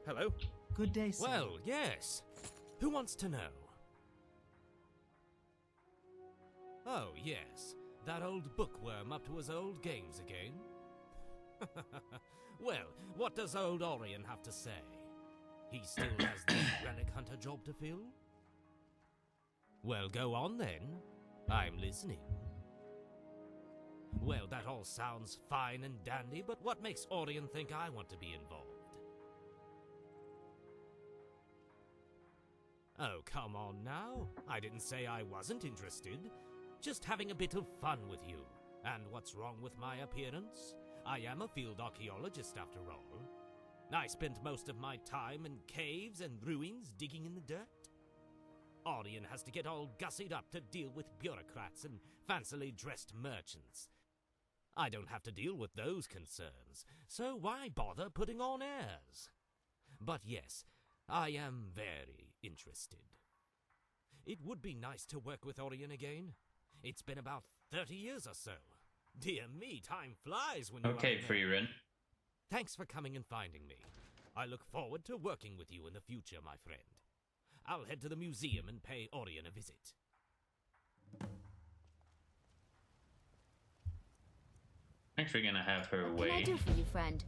Hello? Good day, sir. Well, yes. Who wants to know? Oh, yes. That old bookworm up to his old games again? Well, what does old Orion have to say? He still has the relic hunter job to fill? Well, go on then. I'm listening. Well, that all sounds fine and dandy, but what makes Orion think I want to be involved? Oh, come on now. I didn't say I wasn't interested. Just having a bit of fun with you. And what's wrong with my appearance? I am a field archaeologist after all. I spent most of my time in caves and ruins digging in the dirt. Orion has to get all gussied up to deal with bureaucrats and fancily dressed merchants. I don't have to deal with those concerns, so why bother putting on airs? But yes, I am very interested. It would be nice to work with Orion again. It's been about 30 years or so. Dear me, time flies when you're Okay, Freerun. Thanks for coming and finding me. I look forward to working with you in the future, my friend. I'll head to the museum and pay Orion a visit. Actually gonna have her What can I wait. do for you, friend?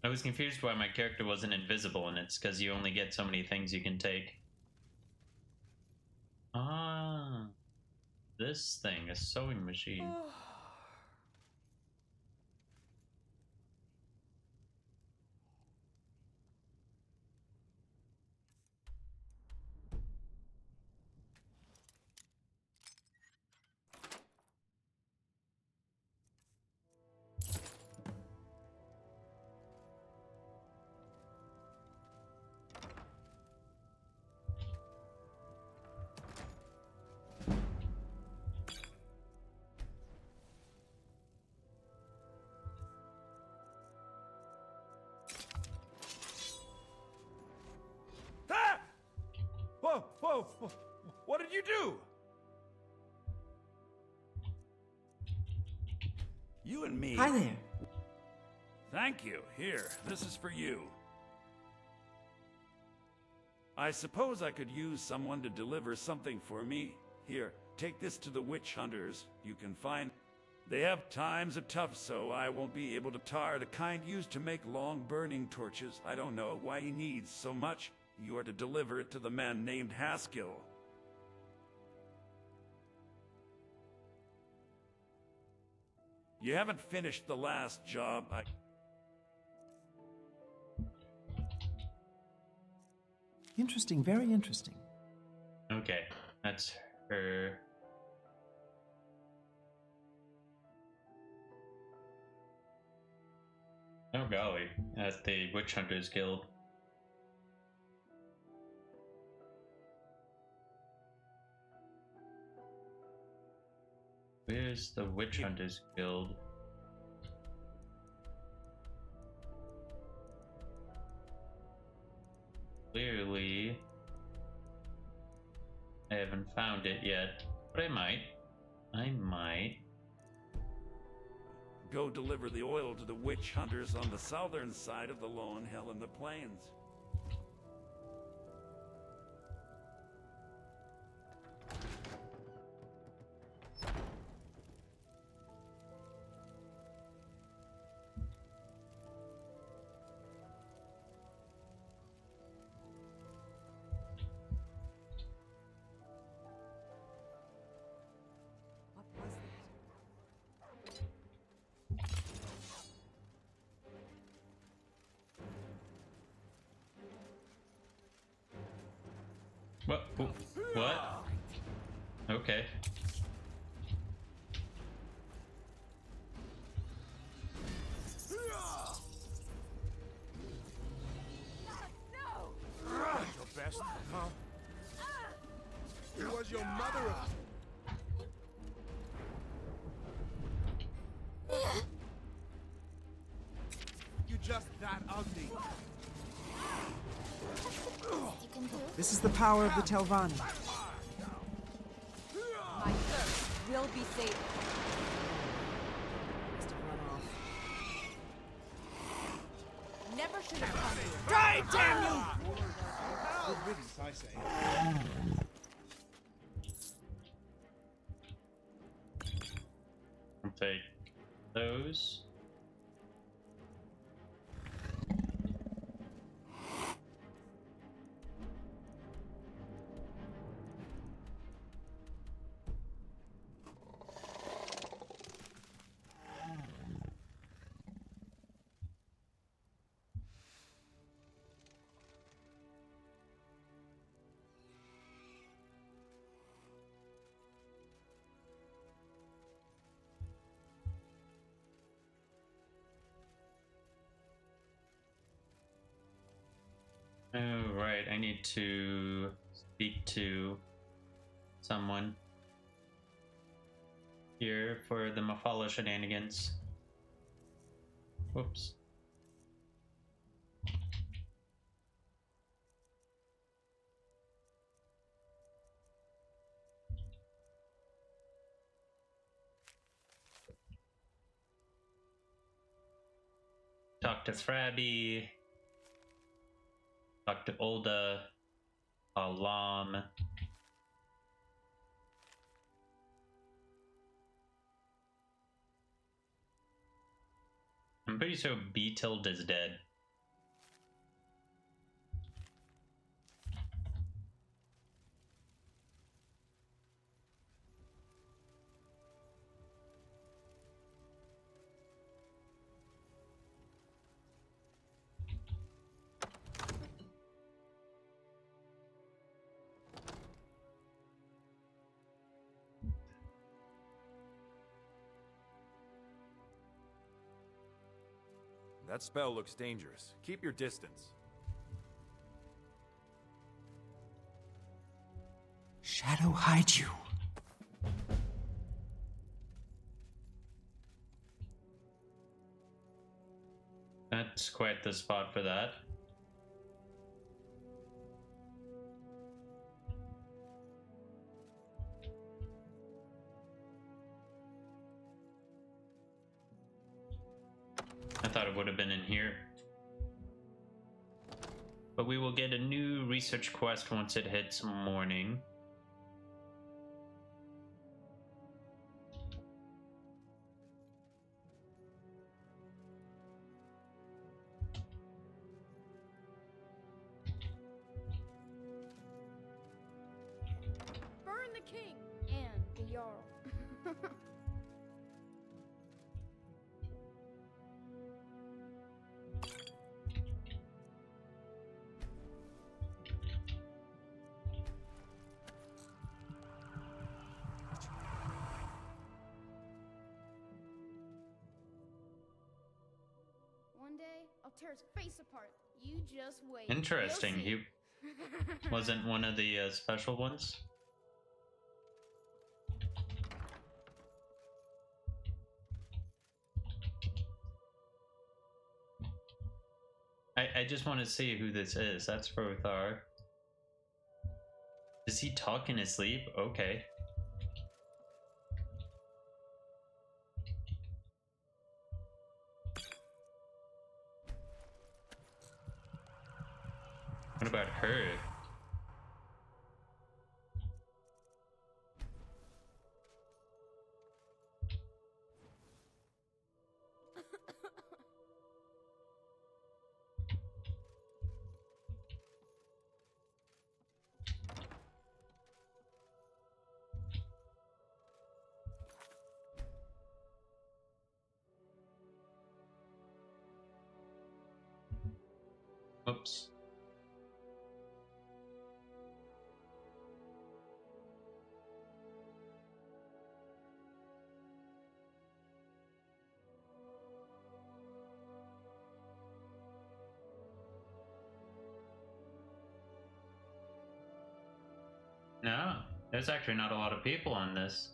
I was confused why my character wasn't invisible, and it's because you only get so many things you can take. Ah, this thing, a sewing machine. Whoa, whoa, whoa, what did you do? You and me. Hi there. Thank you. Here, this is for you. I suppose I could use someone to deliver something for me. Here, take this to the witch hunters. You can find... They have times are tough, so I won't be able to tar the kind used to make long burning torches. I don't know why he needs so much. You are to deliver it to the man named Haskill. You haven't finished the last job. Interesting, very interesting. Okay, that's her. Oh golly, that's the Witch Hunters Guild. Where's the Witch Hunters Guild? Clearly, I haven't found it yet, but I might. I might. Go deliver the oil to the witch hunters on the southern side of the Lone Hill in the plains. What? What? Okay. Your best, huh? It was your mother. You just that ugly. You can do. This is the power of the Telvanni. My thirst will be saved. Must have run off. Never should have come here. Die, damn you! Good riddance, I say. I'll take those. Oh, right, I need to speak to someone here for the Mafala shenanigans. Whoops. Talk to Frabby. Talk to Olda, Alam. I'm pretty sure Beetild is dead. That spell looks dangerous. Keep your distance. Shadow hide you. That's quite the spot for that. I thought it would have been in here. But we will get a new research quest once it hits morning. Burn the king and the Jarl. One day, I'll tear his face apart. You just wait. Interesting. You'll He see. wasn't one of the special ones. I just want to see who this is. That's Frothar. Does he talk in his sleep? Okay. What about her? Oops. No, there's actually not a lot of people on this.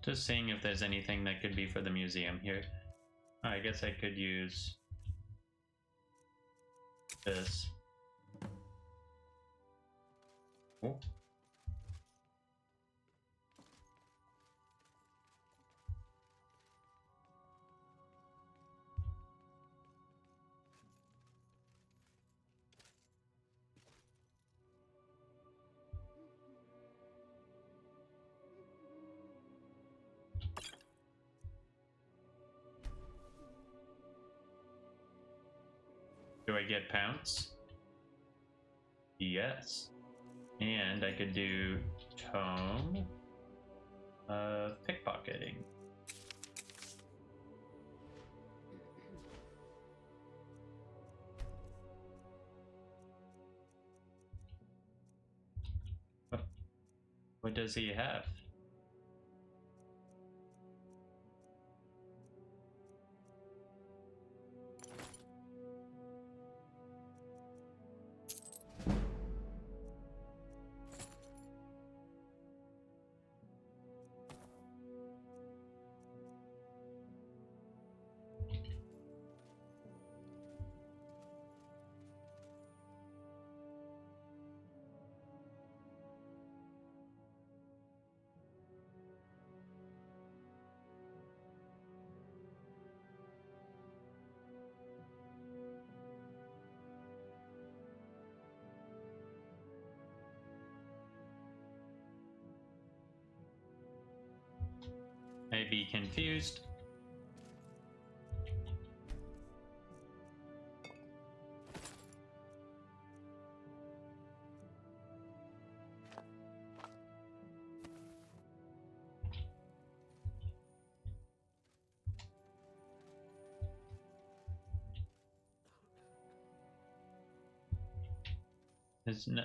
Just seeing if there's anything that could be for the museum here. Oh, I guess I could use this. Oh. Do I get pounce? Yes. And I could do tome of pickpocketing. What does he have? May be confused. There's no.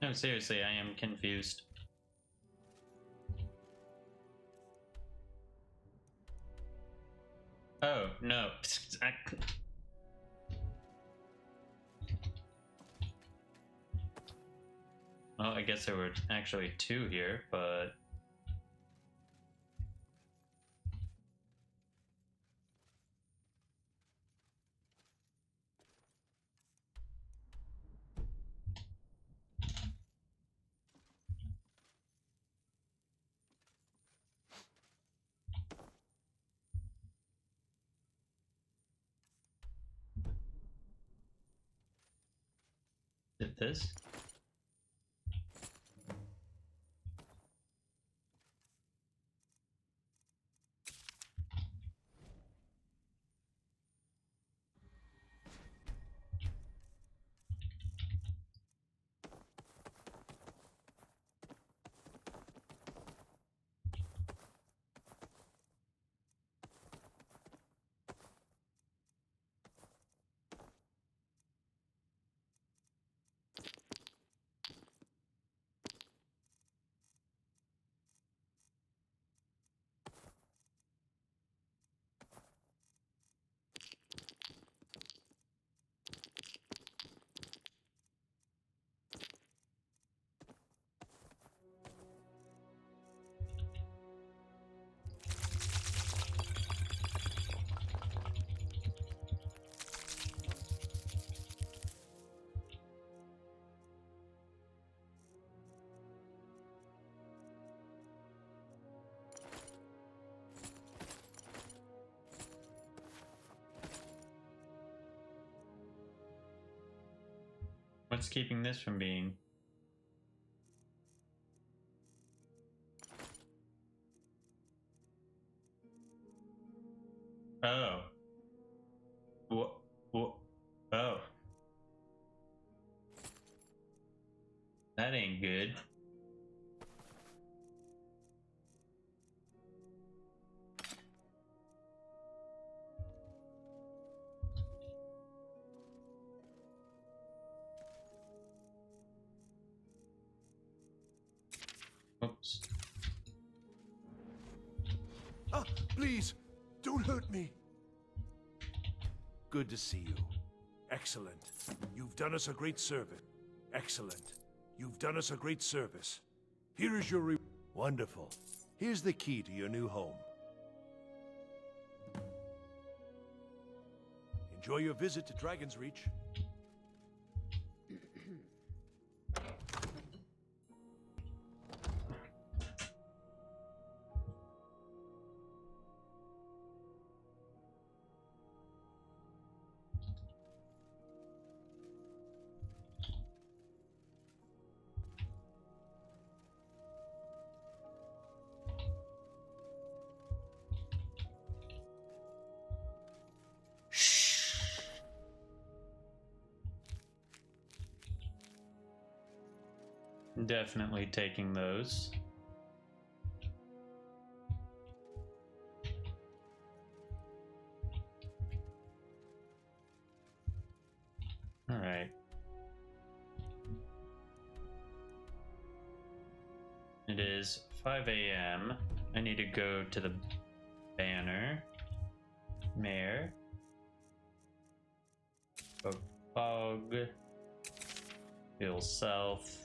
No, seriously, I am confused. Oh, no. Well, I guess there were actually two here, but... Did this? What's keeping this from being? Oh. What? Oh. That ain't good. Please, don't hurt me. Good to see you. Excellent. You've done us a great service. Excellent. You've done us a great service. Here is your Wonderful. Here's the key to your new home. Enjoy your visit to Dragon's Reach. Definitely taking those. All right. It is 5 a.m. I need to go to the banner. Mayor. Fog. Hill South.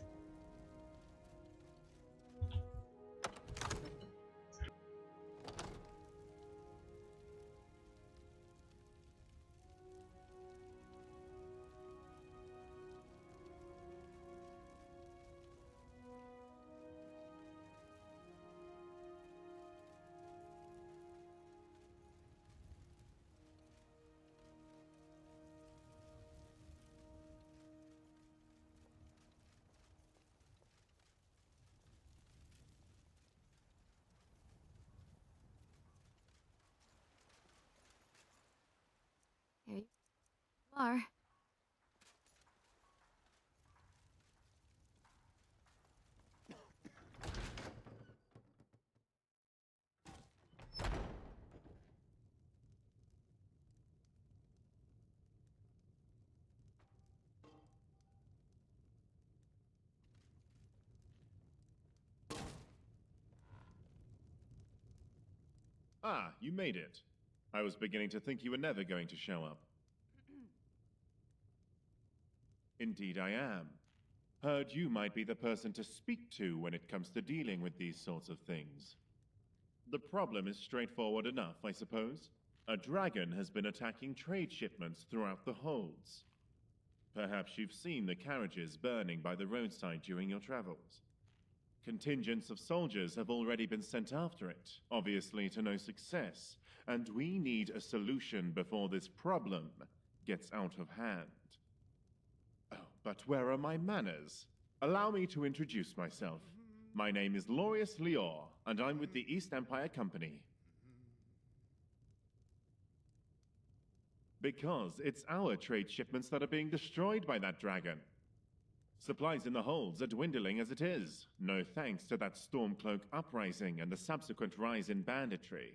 Here you are. Ah, you made it. I was beginning to think you were never going to show up. Indeed I am. Heard you might be the person to speak to when it comes to dealing with these sorts of things. The problem is straightforward enough, I suppose. A dragon has been attacking trade shipments throughout the holds. Perhaps you've seen the carriages burning by the roadside during your travels. Contingents of soldiers have already been sent after it, obviously to no success, and we need a solution before this problem gets out of hand. Oh, but where are my manners? Allow me to introduce myself. My name is Lorius Lior, and I'm with the East Empire Company. Because it's our trade shipments that are being destroyed by that dragon. Supplies in the holds are dwindling as it is, no thanks to that Stormcloak uprising and the subsequent rise in banditry.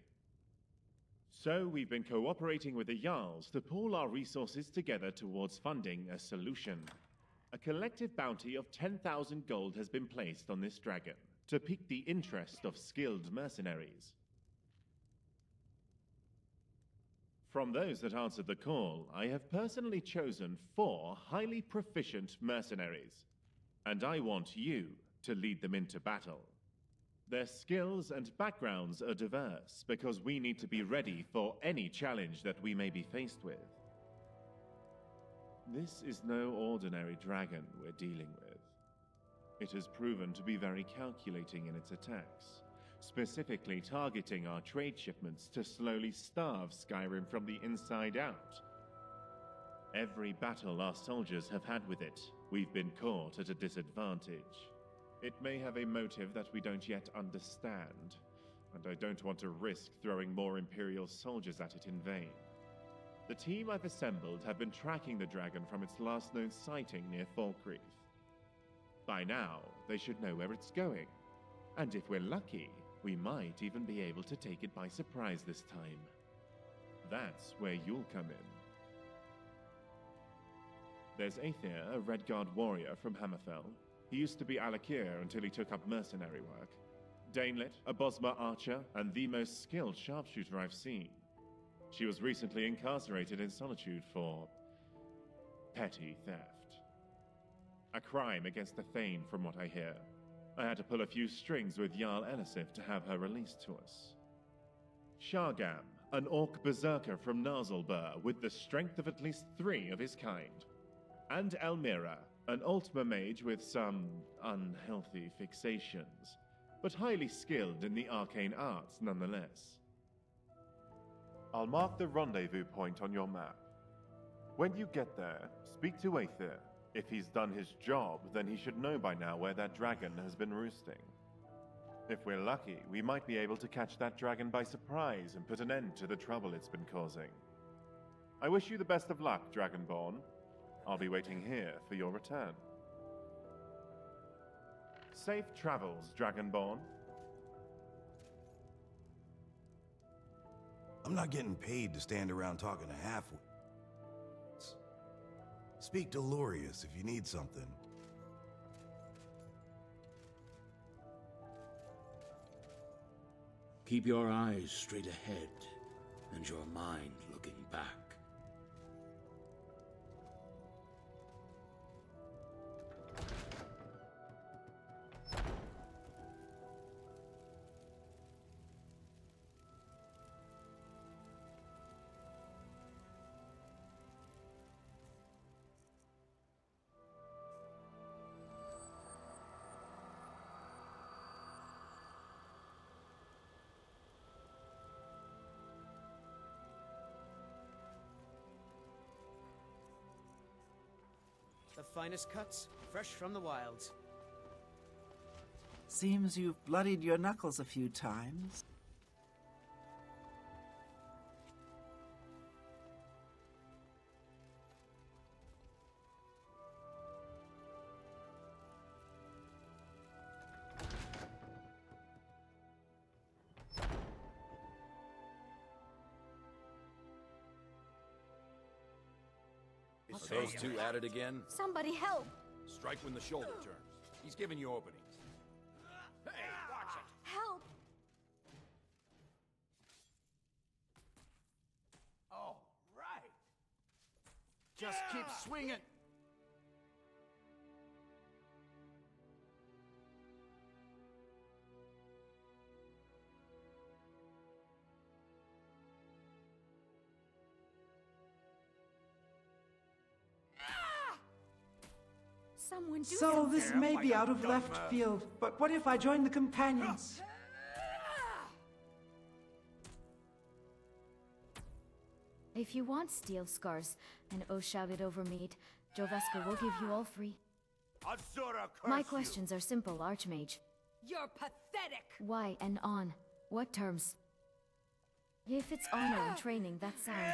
So we've been cooperating with the Jarls to pool our resources together towards funding a solution. A collective bounty of 10,000 gold has been placed on this dragon to pique the interest of skilled mercenaries. From those that answered the call, I have personally chosen 4 highly proficient mercenaries, and I want you to lead them into battle. Their skills and backgrounds are diverse because we need to be ready for any challenge that we may be faced with. This is no ordinary dragon we're dealing with. It has proven to be very calculating in its attacks, specifically targeting our trade shipments to slowly starve Skyrim from the inside out. Every battle our soldiers have had with it, we've been caught at a disadvantage. It may have a motive that we don't yet understand, and I don't want to risk throwing more Imperial soldiers at it in vain. The team I've assembled have been tracking the dragon from its last known sighting near Falkreath. By now, they should know where it's going, and if we're lucky, we might even be able to take it by surprise this time. That's where you'll come in. There's Aether, a Redguard warrior from Hammerfell. He used to be Alakir until he took up mercenary work. Danelit, a Bosmer archer, and the most skilled sharpshooter I've seen. She was recently incarcerated in solitude for petty theft. A crime against the Thane, from what I hear. I had to pull a few strings with Jarl Elisif to have her released to us. Shargam, an orc berserker from Narzulbur with the strength of at least 3 of his kind. And Elmira, an Altmer mage with some unhealthy fixations, but highly skilled in the arcane arts nonetheless. I'll mark the rendezvous point on your map. When you get there, speak to Aether. If he's done his job, then he should know by now where that dragon has been roosting. If we're lucky, we might be able to catch that dragon by surprise and put an end to the trouble it's been causing. I wish you the best of luck, Dragonborn. I'll be waiting here for your return. Safe travels, Dragonborn. I'm not getting paid to stand around talking to halfwits. Speak to Lorius if you need something. Keep your eyes straight ahead and your mind looking back. The finest cuts, fresh from the wilds. Seems you've bloodied your knuckles a few times. Are those two at it again? Somebody help! Strike when the shoulder turns. He's giving you openings. Hey, watch it! Help! All right. Just keep swinging. Someone do So something. this may be out of left field, but what if I join the companions? If you want steel scars and shouted over mead, Joveska will give you all free. My questions are simple, Archmage. You're pathetic! Why and on what terms? If it's honor and training, that's sound.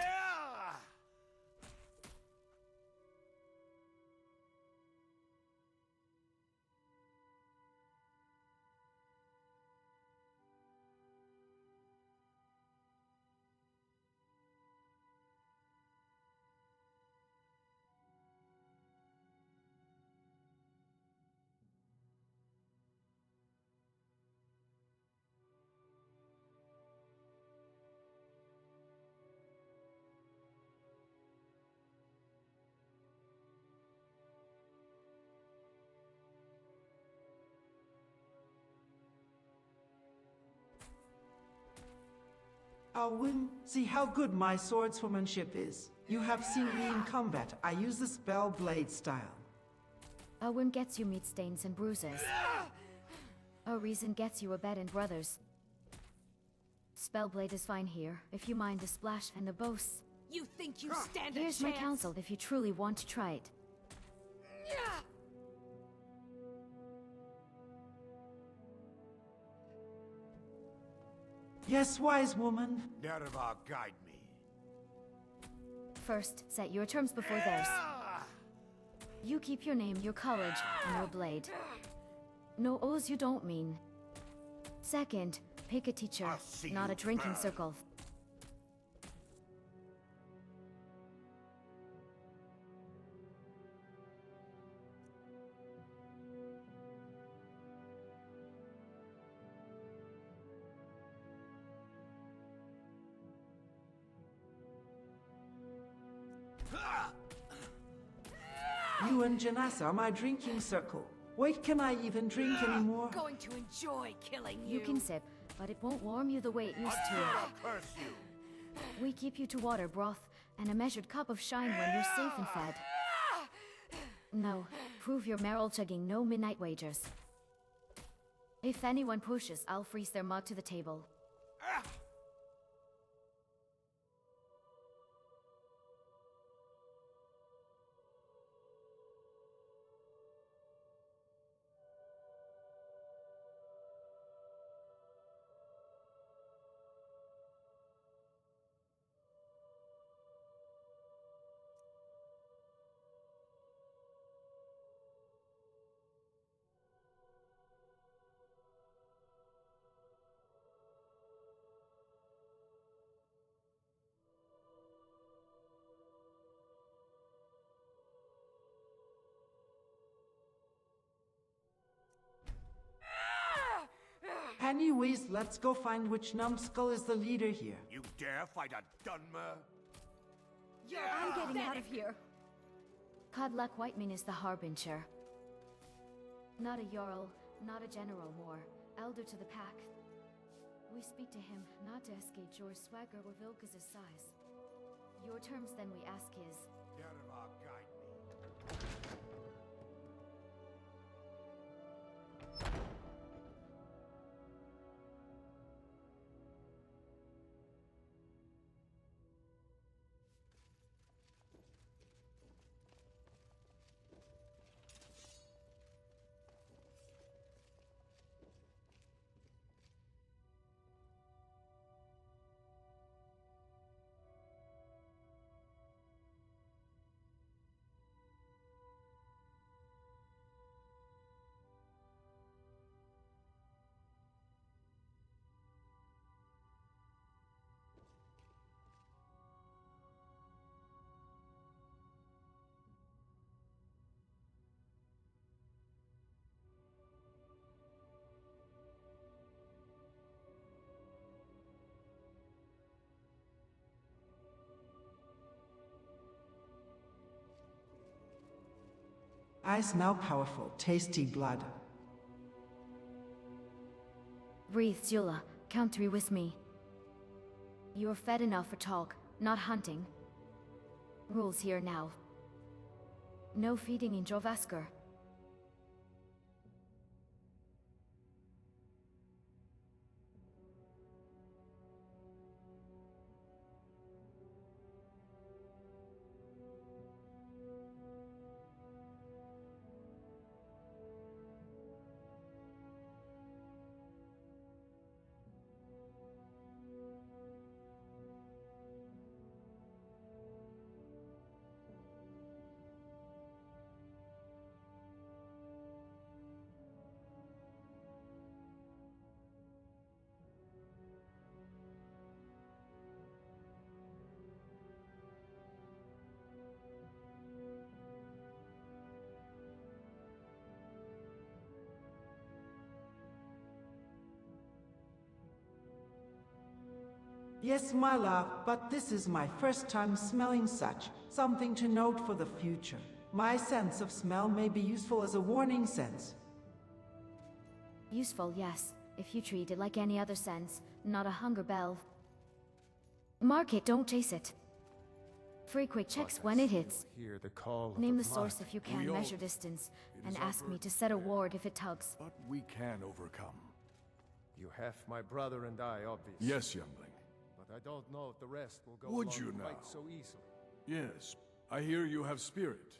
Alwyn, see how good my swordswomanship is. You have seen me in combat. I use the spell blade style. Owen gets you meat stains and bruises. A reason gets you a bed and brothers. Spellblade is fine here, if you mind the splash and the boasts. You think you stand a Here's chance? my counsel if you truly want to try it. Yes, wise woman. Nerva, guide me. First, set your terms before theirs. You keep your name, your college, and your blade. No oaths you don't mean. Second, pick a teacher, not a drinking circle. You and Janessa are my drinking circle. Wait, can I even drink anymore? Going to enjoy killing you. You can sip, but it won't warm you the way it used to. Curse you! We keep you to water, broth, and a measured cup of shine when you're safe and fed. No, prove your merrill chugging no midnight wagers. If anyone pushes, I'll freeze their mud to the table. Anyways, let's go find which numbskull is the leader here. You dare fight a Dunmer? I'm getting out of here. Codluck Whiteman is the Harbinger. Not a Jarl, not a general more. Elder to the pack. We speak to him, not to escape your swagger or Vilkas' size. Your terms then we ask is... Derva, guide me. I smell powerful, tasty blood. Breathe, Zula. Count 3 with me. You're fed enough for talk, not hunting. Rules here now. No feeding in Jovasker. Yes, my love, but this is my first time smelling such. Something to note for the future. My sense of smell may be useful as a warning sense. Useful, yes, if you treat it like any other sense, not a hunger bell. Mark it, don't chase it. Free quick checks when it hits. Hear the call Name of the a source flock. if you can, We all- measure distance, It and is ask over. me to set a ward if it tugs. But we can overcome. You have my brother and I, obviously. Yes, youngling. But I don't know if the rest will go Would along you quite now? so easily. Yes, I hear you have spirit.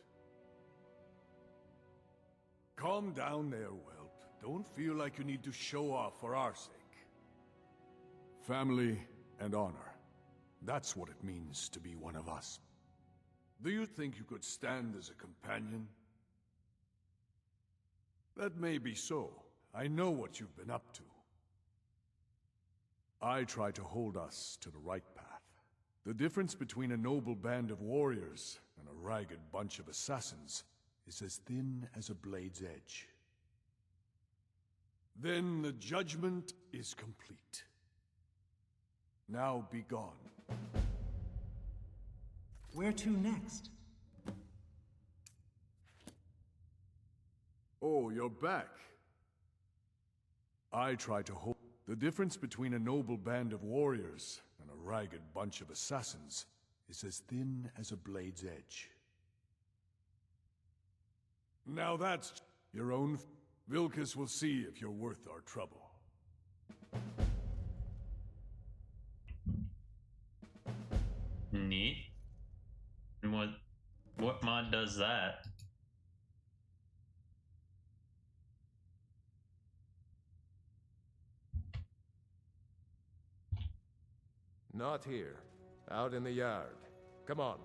Calm down there, whelp. Don't feel like you need to show off for our sake. Family and honor. That's what it means to be one of us. Do you think you could stand as a companion? That may be so. I know what you've been up to. I try to hold us to the right path. The difference between a noble band of warriors and a ragged bunch of assassins is as thin as a blade's edge. Then the judgment is complete. Now be gone. Where to next? Oh, you're back. I try to hold... The difference between a noble band of warriors and a ragged bunch of assassins is as thin as a blade's edge. Now that's your own... Vilkas will see if you're worth our trouble. Neat. And what mod does that? Not here. Out in the yard. Come on.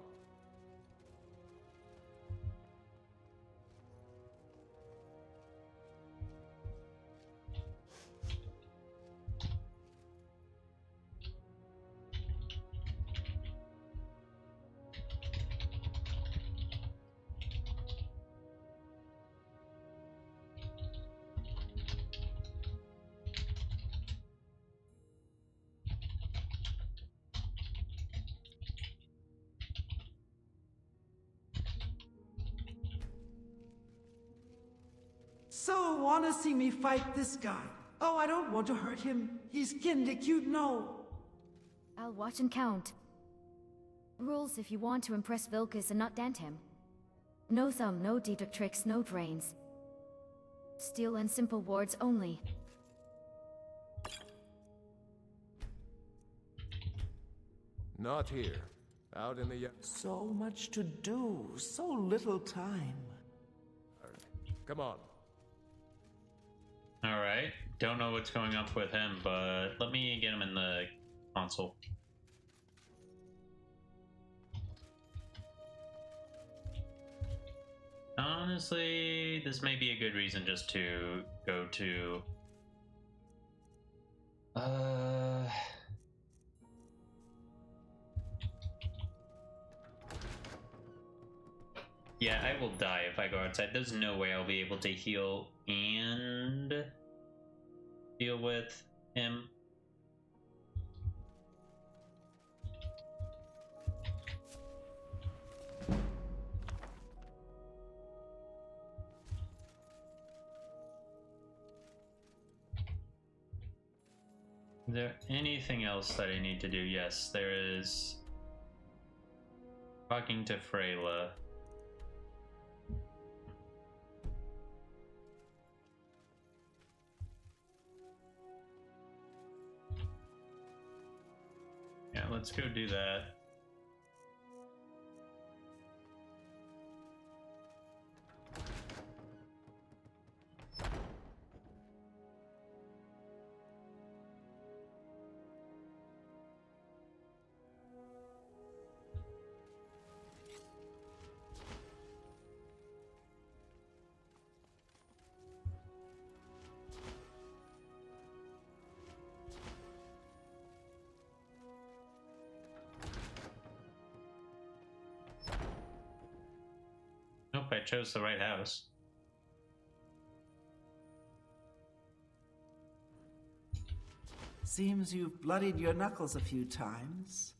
So, wanna see me fight this guy? Oh, I don't want to hurt him. He's kinda cute, no. I'll watch and count. Rules if you want to impress Vilkas and not dent him. No thumb, no deduct tricks, no drains. Steel and simple wards only. Not here. Out in the yard. So much to do, so little time. Come on. Alright. Don't know what's going on with him, but let me get him in the console. Honestly, this may be a good reason just to go to... Yeah, I will die if I go outside. There's no way I'll be able to heal and deal with him. Is there anything else that I need to do? Yes, there is talking to Freyla. Yeah, let's go do that. Nope, I chose the right house. Seems you've bloodied your knuckles a few times.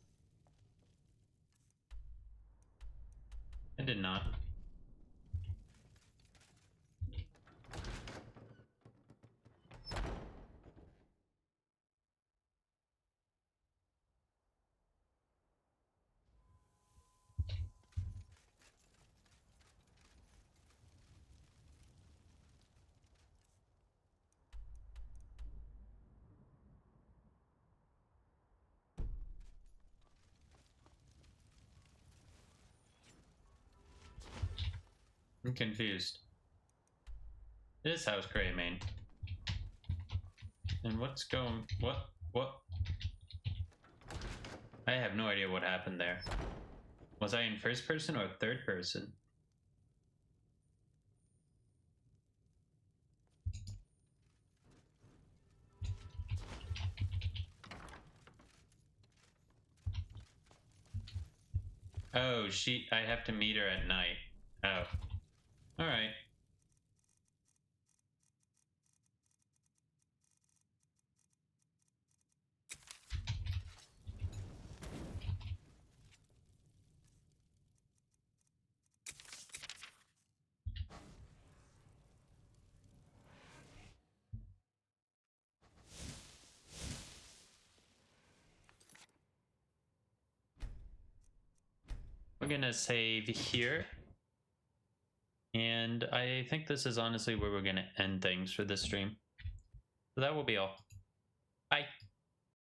I did not. I'm confused. This house Greymane. And what's going... What? I have no idea what happened there. Was I in first person or third person? Oh, I have to meet her at night. Oh. Alright. we're gonna save here. And I think this is honestly where we're gonna end things for this stream. So that will be all. Bye.